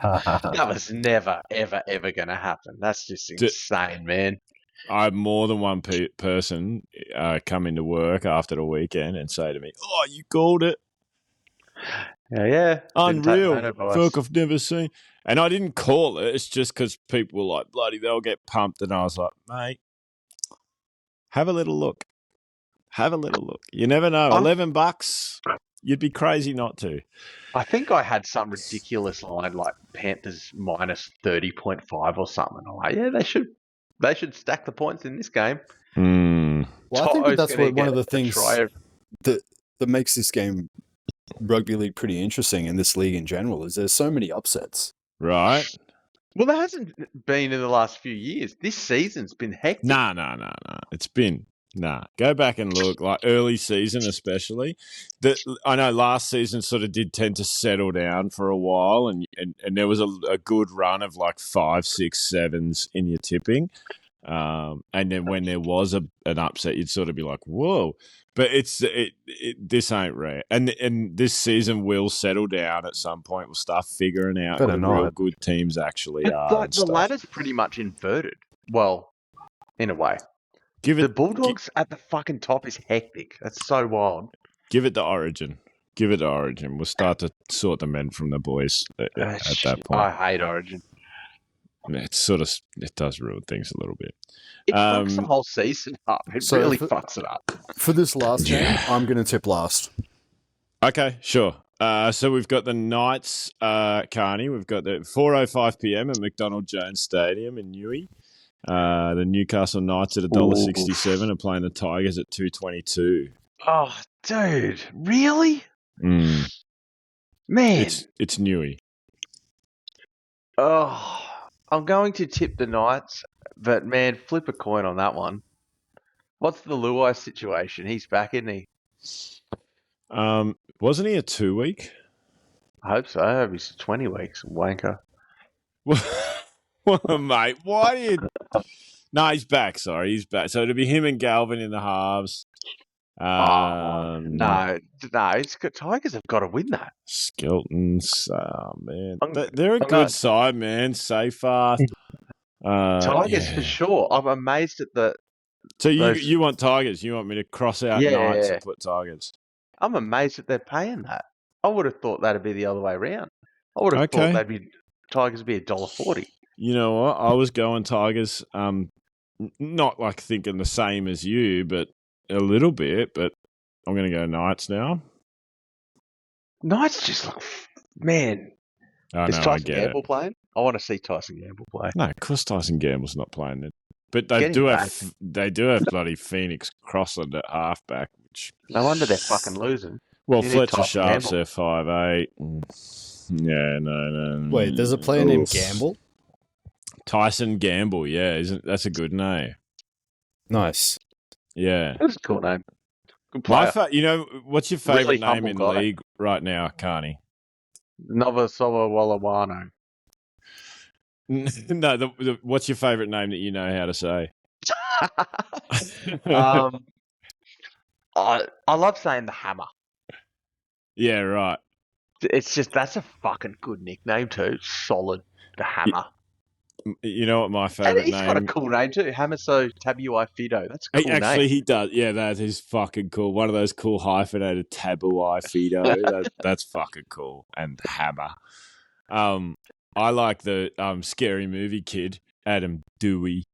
That was never, ever, ever going to happen. That's just insane, man. I have more than one person come into work after the weekend and say to me, "Oh, you called it." Yeah. Unreal. Fuck, I've never seen. And I didn't call it. It's just because people were like, bloody, they'll get pumped. And I was like, mate, have a little look. Have a little look. You never know. $11. You'd be crazy not to. I think I had some ridiculous line like Panthers minus 30.5 or something. I'm like, yeah, they should stack the points in this game. Well, I think that's one of the things that makes this game, rugby league, pretty interesting, in this league in general, is there's so many upsets. Right. Well, there hasn't been in the last few years. This season's been hectic. Nah. It's been... Go back and look, like early season especially. I know last season sort of did tend to settle down for a while, and there was a good run of like 5, 6, 7s in your tipping. And then when there was an upset, you'd sort of be like, whoa. But this ain't rare. And this season will settle down at some point. We'll start figuring out who the real good teams actually are. Like the ladder's pretty much inverted. Well, in a way. The Bulldogs at the fucking top is hectic. That's so wild. Give it to Origin. We'll start to sort the men from the boys at that point. I hate Origin. It does ruin things a little bit. It fucks the whole season up. It really fucks it up. For this last game, I'm going to tip last. Okay, sure. So we've got the Knights, Carney. We've got the 4:05 p.m. at McDonald Jones Stadium in Newey. The Newcastle Knights at $1.67 are playing the Tigers at $2.22. Oh, dude, really? Man, it's Newey. Oh, I'm going to tip the Knights, but man, flip a coin on that one. What's the Luai situation? He's back, isn't he? Wasn't he a 2-week? I hope so. I hope he's 20 weeks, wanker. Well, mate, why do you... No, he's back, sorry. He's back. So it'll be him and Galvin in the halves. No. Tigers have got to win that. Skeltons, man. They're a good side, man. Safer. Tigers for sure. I'm amazed at the... So you want Tigers? You want me to cross out Knights and put Tigers? I'm amazed that they're paying that. I would have thought that'd be the other way around. I would have thought Tigers would be $1.40. You know what? I was going Tigers, not like thinking the same as you, but a little bit, but I'm going to go Knights now. Knights just look... Man. Is Tyson Gamble playing? I want to see Tyson Gamble play. No, of course Tyson Gamble's not playing it. But they do have bloody Phoenix Crossland at halfback. Which... No wonder they're fucking losing. Well, Fletcher Sharp's there 5'8". Yeah, no. Wait, there's a player named Gamble? Tyson Gamble, yeah. That's a good name. Nice. Yeah. That's a cool name. Good player. What's your favourite name in the league right now, Carney? Novasova-Walawano. No, what's your favourite name that you know how to say? I love saying the Hammer. Yeah, right. It's just, that's a fucking good nickname too. Solid. The Hammer. You know what my favourite name... He's got a cool name too. Hamaso Tabuai Fido. That's a cool name. Actually, he does. Yeah, that is fucking cool. One of those cool hyphenated Tabuai Fido. That's fucking cool. And Hammer. I like the Scary Movie kid, Adam Dewey.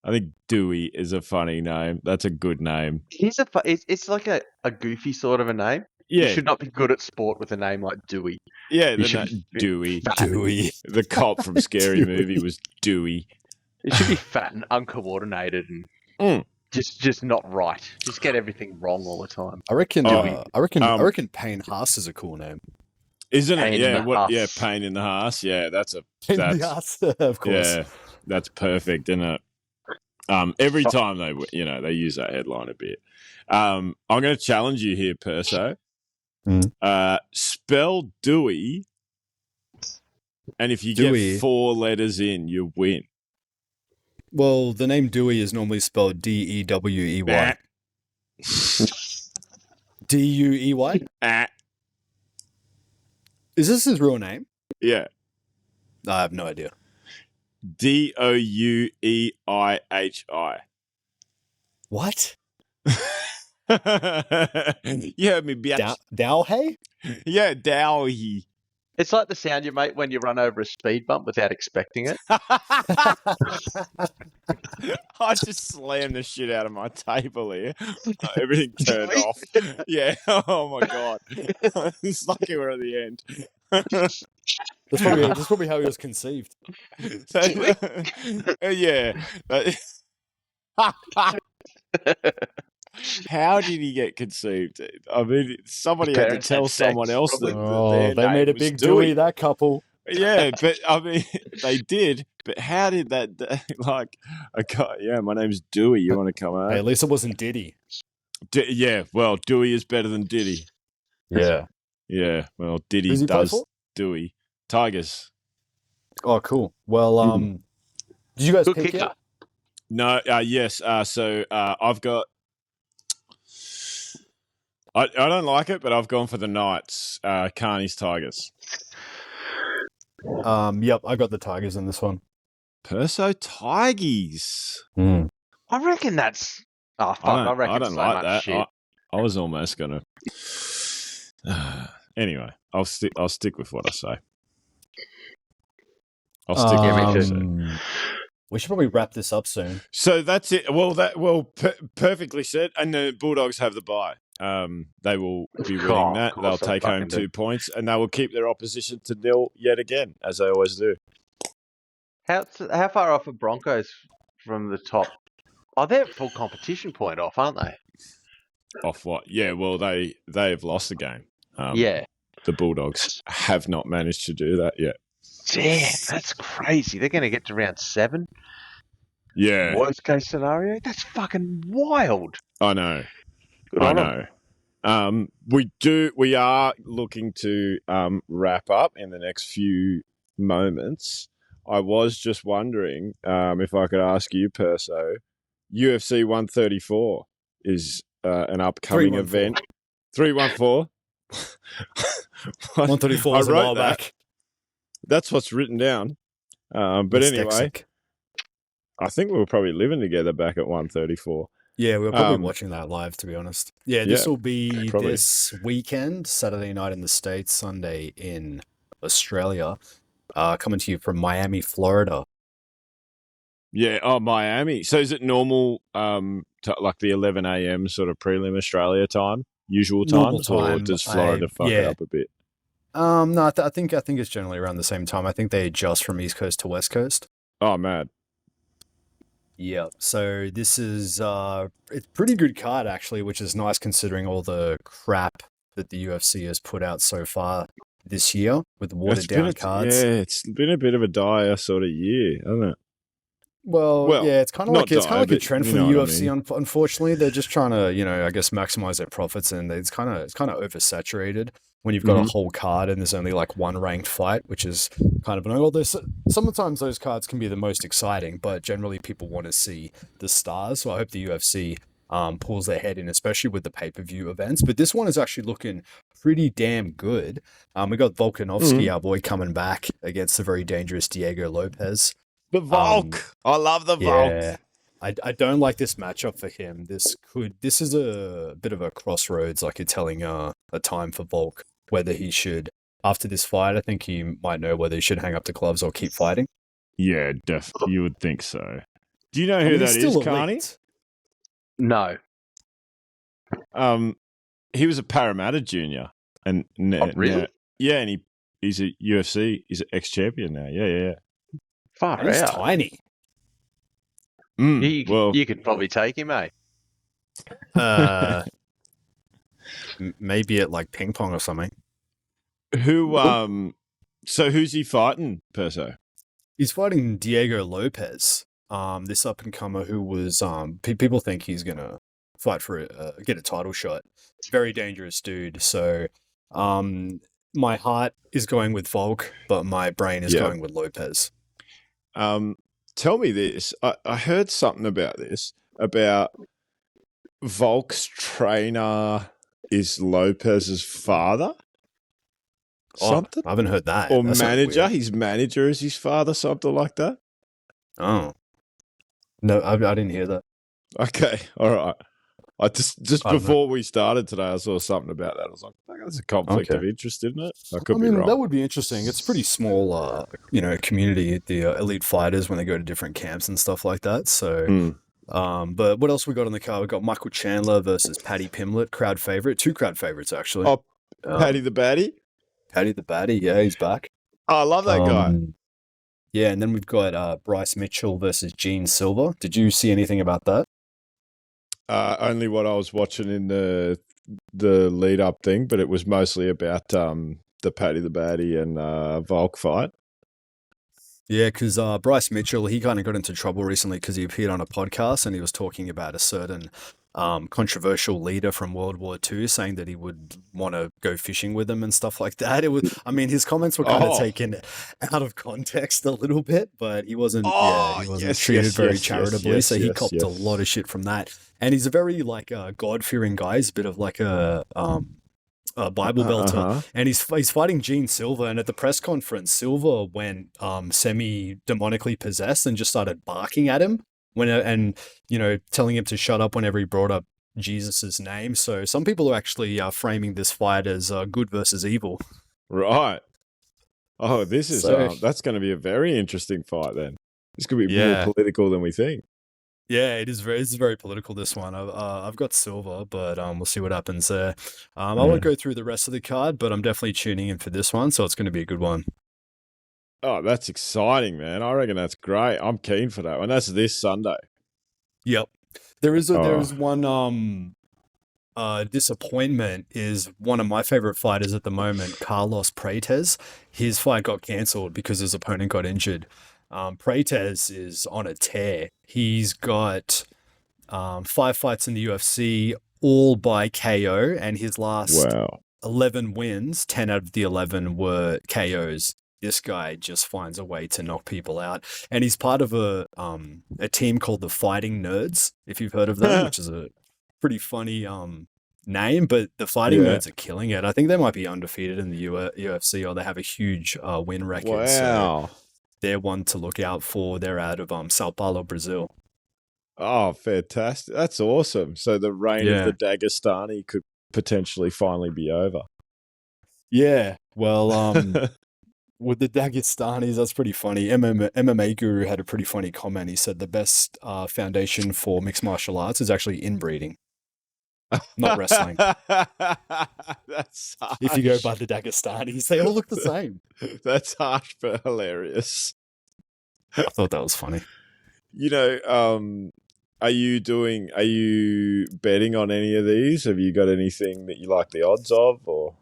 I think Dewey is a funny name. That's a good name. It's like a goofy sort of a name. You Yeah, should not be good at sport with a name like Dewey. yeah. You The should be Dewey. fat. Dewey. The cop from Scary Dewey. Movie was Dewey. It should be fat and uncoordinated and Mm. just not right. Just get everything wrong all the time. I reckon. Oh, I reckon Payne Haas is a cool name. Isn't Pain it? in Yeah. the What? Yeah. ass. Pain in the ass. Yeah. That's Payne Haas, of course. yeah. That's perfect, isn't it? Every time they use that headline a bit. I'm going to challenge you here, Perso. Spell Dewey, and if you Dewey. get 4 letters in, you win. Well, the name Dewey is normally spelled Dewey. Duey? Ah, Is this his real name? yeah. I have no idea. Doueihi. What? You heard me, bitch. Dowhay? Yeah, Dowie. It's like the sound you make when you run over a speed bump without expecting it. I just slammed the shit out of my table here. Everything turned off. Yeah. Oh my god. It's lucky we're at the end. That's probably how he was conceived. Yeah. How did he get conceived? I mean, somebody had to Parents tell had sex, someone else that Oh, their they made name a was big Dewey, that couple. Yeah, but I mean, they did. But how did that? Like, yeah, my name's Dewey. You want to come out? Hey, at least it wasn't Diddy. Yeah, well, Dewey is better than Diddy. Yeah. Yeah, well, Diddy Who's he play does for? Dewey. Tigers. Oh, cool. Well, did you guys Good pick kicker. it? No, yes. So I've got. I don't like it, but I've gone for the Knights. Carney's Tigers. Yep, I got the Tigers in this one. Perso Tigers. Mm. I reckon that's. Oh, fuck. I reckon I don't so like much that. shit. I was almost gonna. Anyway, I'll stick with what I say. I'll stick with what I say. We should probably wrap this up soon. So that's it. Well, perfectly said. And the Bulldogs have the bye. They will be winning that. They'll take home 2 points, and they will keep their opposition to nil yet again, as they always do. How far off are Broncos from the top? Oh, they're full competition point off, aren't they? Off what? Yeah, well, they have lost the game. Yeah. The Bulldogs have not managed to do that yet. Damn, that's crazy. They're going to get to round 7. Yeah. Worst case scenario? That's fucking wild. I know. Good I on 'em. know. We are looking to wrap up in the next few moments. I was just wondering if I could ask you, Perso, UFC 134 is an upcoming 314. event. 314? 134 was a while back. That's what's written down. But anyway, Dyslexic. I think we were probably living together back at 134. Yeah, we were probably watching that live, to be honest. Yeah, this will be probably. this weekend, Saturday night in the States, Sunday in Australia. Coming to you from Miami, Florida. Yeah, Miami. So is it normal, like the 11 a.m. sort of prelim Australia time, usual Normal times, or time, does Florida fuck it up a bit? No, I think it's generally around the same time. I think they adjust from East Coast to West Coast. Oh, mad. Yeah, so this is it's pretty good card actually, which is nice considering all the crap that the UFC has put out so far this year with watered down cards. Yeah, it's been a bit of a dire sort of year, hasn't it? Well, yeah, it's kind of like a trend for the UFC. I mean. Unfortunately, they're just trying to, I guess, maximize their profits, and it's kind of oversaturated when you've got a whole card and there's only like one ranked fight, which is kind of annoying. Well, sometimes those cards can be the most exciting, but generally people want to see the stars. So I hope the UFC pulls their head in, especially with the pay-per-view events. But this one is actually looking pretty damn good. We got Volkanovski, our boy, coming back against the very dangerous Diego Lopez. The Volk. I love the Volk. Yeah. I don't like this matchup for him. This is a bit of a crossroads, like you're telling a time for Volk, whether he should, after this fight, I think he might know whether he should hang up the gloves or keep fighting. Yeah, you would think so. Do you know who that is, Carney? No. He was a Parramatta junior, and Really? yeah, and he's a UFC. He's an ex-champion now. Yeah. Far He's out. tiny. You could probably take him, eh? Maybe at like ping pong or something. Who? So who's he fighting, Perso? He's fighting Diego Lopez. This up and comer who was people think he's gonna fight for get a title shot. Very dangerous dude. So, my heart is going with Volk, but my brain is going with Lopez. Tell me this. I heard something about this, about Volk's trainer is Lopez's father. Something? I haven't heard that. Or manager. His manager is his father, something like that. Oh. No, I didn't hear that. Okay. All right. I just before we started today, I saw something about that. I was like, that's a conflict of interest, isn't it? I mean, be wrong. That would be interesting. It's a pretty small, community, the elite fighters when they go to different camps and stuff like that. So, but what else we got on the card? We got Michael Chandler versus Paddy Pimblett, crowd favorite. 2 crowd favorites, actually. Oh, Paddy the Baddie? Paddy the Baddie, yeah, he's back. Oh, I love that guy. Yeah, and then we've got Bryce Mitchell versus Gene Silver. Did you see anything about that? Only what I was watching in the lead up thing, but it was mostly about the Paddy the Baddie and Volk fight. Yeah, because Bryce Mitchell, he kind of got into trouble recently because he appeared on a podcast and he was talking about a certain controversial leader from World War II, saying that he would want to go fishing with him and stuff like that. It was, I mean, his comments were kind of taken out of context a little bit, but he wasn't treated very charitably, so he copped a lot of shit from that. And he's a very God-fearing guy. He's a bit of like a Bible belter, and he's fighting Gene Silver. And at the press conference, Silver went semi-demonically possessed and just started barking at him telling him to shut up whenever he brought up Jesus's name. So some people are actually framing this fight as good versus evil. Right. Oh, this is that's going to be a very interesting fight then. This could be more political than we think. Yeah, it's very political, this one. I've got Silver, but we'll see what happens there. I won't go through the rest of the card, but I'm definitely tuning in for this one, so it's going to be a good one. Oh, that's exciting, man. I reckon that's great. I'm keen for that one. That's this Sunday. Yep. There is one disappointment is one of my favorite fighters at the moment, Carlos Prates. His fight got cancelled because his opponent got injured. Prates is on a tear. He's got 5 fights in the UFC, all by KO, and his last 11 wins, 10 out of the 11 were KOs. This guy just finds a way to knock people out, and he's part of a team called the Fighting Nerds, if you've heard of them, which is a pretty funny name. But the Fighting Nerds are killing it. I think they might be undefeated in the UFC, or they have a huge win record. Wow. So they're one to look out for. They're out of Sao Paulo, Brazil. Oh, fantastic. That's awesome. So the reign of the Dagestani could potentially finally be over. Yeah. Well, with the Dagestanis, that's pretty funny. MMA Guru had a pretty funny comment. He said the best foundation for mixed martial arts is actually inbreeding, not wrestling. That's harsh. If you go by the Dagestanis, they all look the same. That's harsh but hilarious. I thought that was funny. Are you betting on any of these? Have you got anything that you like the odds of, or?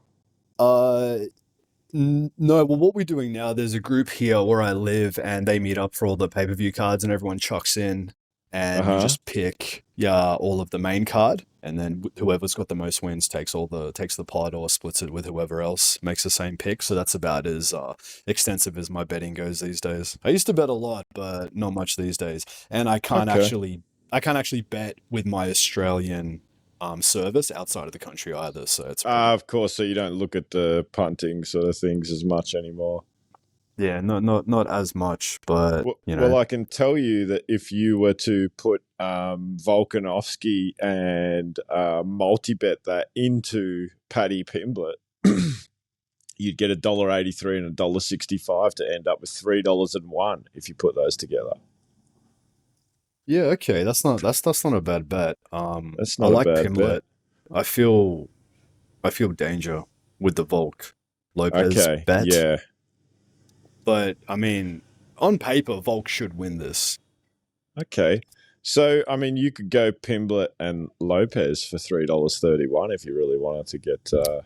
No, well, what we're doing now, there's a group here where I live, and they meet up for all the pay-per-view cards, and everyone chucks in, and you just pick all of the main card, and then whoever's got the most wins takes the pot or splits it with whoever else makes the same pick. So that's about as extensive as my betting goes these days. I used to bet a lot, but not much these days, and I can't actually bet with my Australian service outside of the country either, so it's of course. So you don't look at the punting sort of things as much anymore. Yeah, not as much, but Well, I can tell you that if you were to put Volkanovski and multi-bet that into Paddy Pimblett, you'd get $1.83 and $1.65 to end up with $3.01 if you put those together. Yeah, okay, that's not a bad bet. That's I not a like bad Pimlet. bet. I feel danger with the Volk Lopez Okay, bet, yeah. but I mean, on paper, Volk should win this. Okay. So, I mean, you could go Pimblett and Lopez for $3.31 if you really wanted to get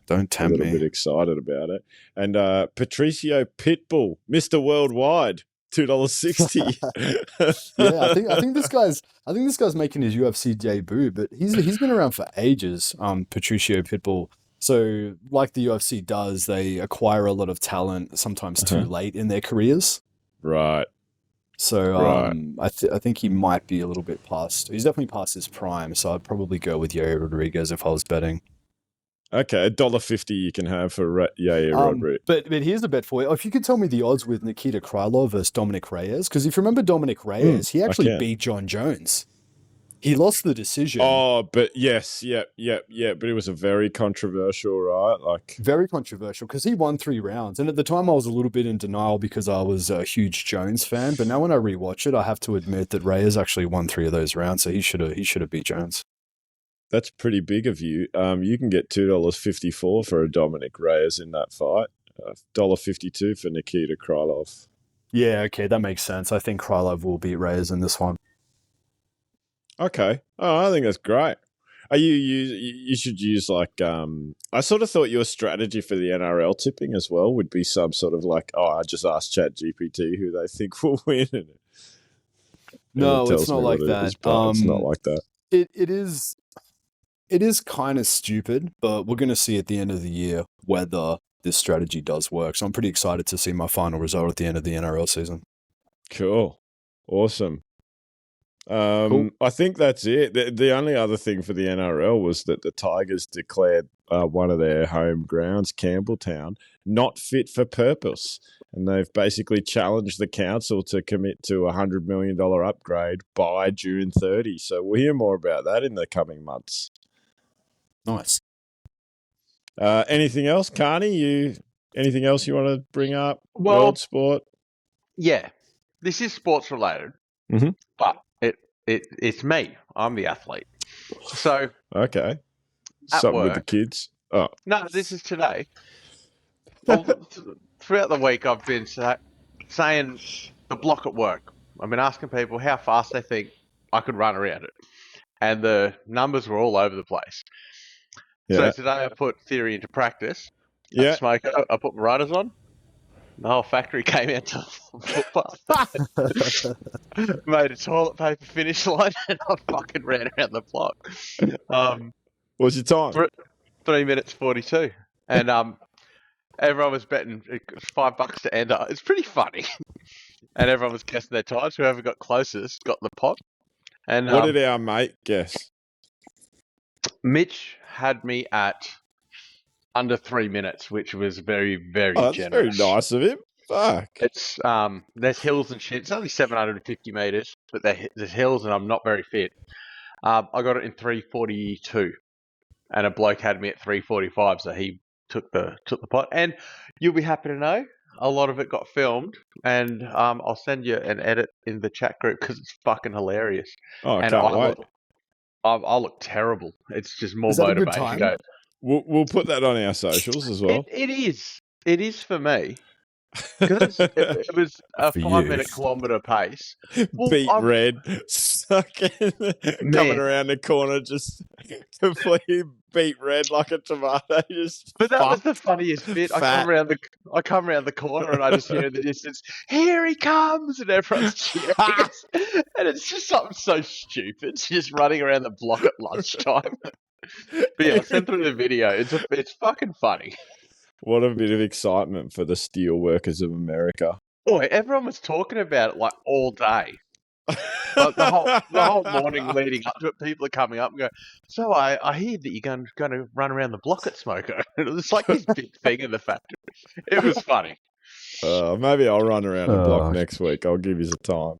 Don't a tempt little me. bit excited about it. And Patricio Pitbull, Mr. Worldwide, $2.60. Yeah, I think this guy's making his UFC debut, but he's been around for ages. Patricio Pitbull. So, like the UFC does, they acquire a lot of talent sometimes too late in their careers. Right. So, Right. I think he might be a little bit past. He's definitely past his prime. So, I'd probably go with Yair Rodriguez if I was betting. Okay, $1.50 you can have for Yair Rodriguez. But here's a bet for you. If you could tell me the odds with Nikita Krylov versus Dominic Reyes, because if you remember Dominic Reyes, he actually can. beat John Jones. He lost the decision. Oh, but yes, yep. But it was a very controversial, right? Like, Very controversial because he won 3 rounds. And at the time, I was a little bit in denial because I was a huge Jones fan. But now when I rewatch it, I have to admit that Reyes actually won 3 of those rounds. So he should have beat Jones. that's pretty big of you. You can get $2.54 for a Dominic Reyes in that fight. $1.52 for Nikita Krylov. Yeah, okay, that makes sense. I think Krylov will beat Reyes in this one. Okay. Oh, I think that's great. You should use like I sort of thought your strategy for the NRL tipping as well would be some sort of like, I just asked ChatGPT who they think will win. No, it's not like that. It's not like that. It is kind of stupid, but we're going to see at the end of the year whether this strategy does work. So I'm pretty excited to see my final result at the end of the NRL season. Cool. Awesome. Cool. I think that's it. The only other thing for the NRL was that the Tigers declared one of their home grounds, Campbelltown, not fit for purpose. And they've basically challenged the council to commit to a $100 million upgrade by June 30. So we'll hear more about that in the coming months. Nice. Anything else, Carney? Anything else you want to bring up? Well, World sport? Yeah, this is sports related, but it's me. I'm the athlete. So Okay. At Something with the work. kids? Oh, no, this is today. Well, throughout the week, I've been saying the block at work. I've been asking people how fast they think I could run around it, and the numbers were all over the place. yeah. So today I put theory into practice. Yeah. I put my riders on. The whole factory came out to the footpath, made a toilet paper finish line, and I fucking ran around the block. What's your time? 3 minutes 42, and everyone was betting $5 to enter. It's pretty funny, and everyone was guessing their times. Whoever got closest got the pot. And What did our mate guess? Mitch had me at under 3 minutes, which was very, very That's generous. very nice of him. Fuck. It's there's hills and shit. It's only 750 meters, but there's hills, and I'm not very fit. I got it in 3:42, and a bloke had me at 3:45, so he took the pot. And you'll be happy to know a lot of it got filmed, and I'll send you an edit in the chat group because it's fucking hilarious. Oh, I And can't wait. I look terrible. It's just more Is that a good motivation. time? We'll put that on our socials as well. It is for me. Because it was a For 5 you. minute kilometre pace. Well, Beat I'm- red, sucking, coming around the corner, just completely beat red like a tomato. Just But that was fucked. the funniest bit. I Fat. come around the corner and I just hear in the distance, "Here he comes!" and everyone's cheering. And it's just something so stupid, just running around the block at lunchtime. But yeah, I'll send through the video. It's fucking funny. What a bit of excitement for the steel workers of America. Boy, everyone was talking about it like all day. Like, the whole morning leading up to it, people are coming up and go, "So I hear that you're going to run around the block at Smoko." And it was like this big thing in the factory. It was funny. Maybe I'll run around the block Oh. next week. I'll give you some time.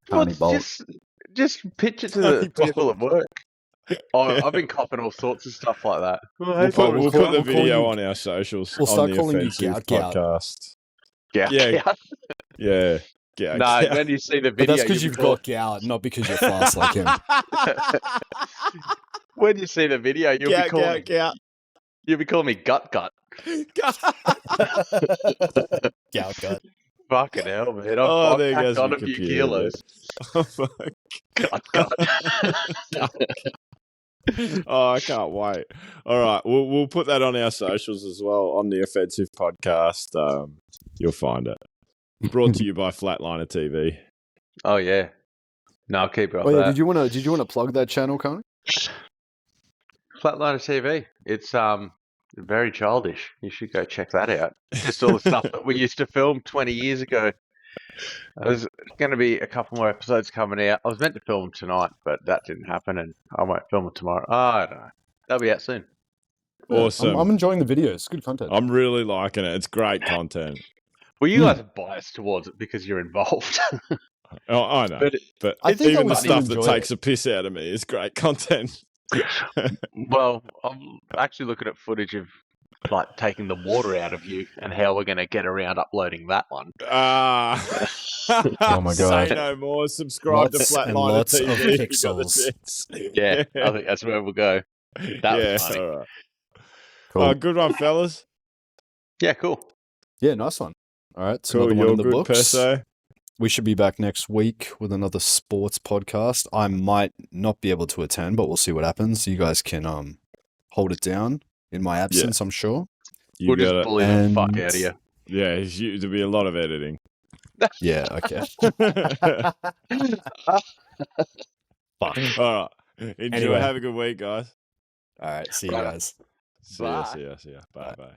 Well, Honey bolt. just pitch it to Honey the people bolt. at work. I've been copping all sorts of stuff like that. We'll put the call video you- on our socials. we'll on start the calling you Offensive Gout Gout. podcast. Yeah. Yeah. Yeah. Gout, No, gout. when you see the But video, that's because you'll you've be call- got gout, not because you're fast like him. when you see the video, you'll be Gout, calling gout, me gut. gout. Gout gut. Fucking hell, man! Oh, I've there packed goes on my a few computer kilos. Oh, fuck. Gut. Oh, I can't wait. All right, we'll put that on our socials as well on the Offensive Podcast. You'll find it. Brought to you by Flatliner TV. Oh yeah. No, I'll keep it off Oh yeah, that. did you want to plug that channel, Conor? Flatliner TV. It's very childish. You should go check that out. Just all the stuff that we used to film 20 years ago. There's going to be a couple more episodes coming out. I was meant to film them tonight, but that didn't happen, and I won't film them tomorrow. Oh, I don't know. They'll be out soon. Awesome. I'm enjoying the videos. Good content. I'm really liking it. It's great content. Well, you guys are biased towards it because you're involved. Oh, I know. But I think I even would the still stuff that enjoy takes a piss out of me is great content. Well, I'm actually looking at footage of like taking the water out of you and how we're going to get around uploading that one. Oh my God. Say no more. Subscribe Lots to and Flatliner lots of TV. if you got the pixels. chance. Yeah, I think that's where we'll go. That was funny. All right. Cool. Good one, fellas. Yeah, cool. Yeah, nice one. All right, so Cool. another one You're in the good, books. Perso. We should be back next week with another sports podcast. I might not be able to attend, but we'll see what happens. You guys can hold it down in my absence, I'm sure. We'll just got it. bully the fuck out of you. Yeah, there'll be a lot of editing. Yeah, okay. Fuck. All right. Enjoy. Anyway. Have a good week, guys. All right, see you Right. guys. See ya. Bye. See ya. Bye. Bye.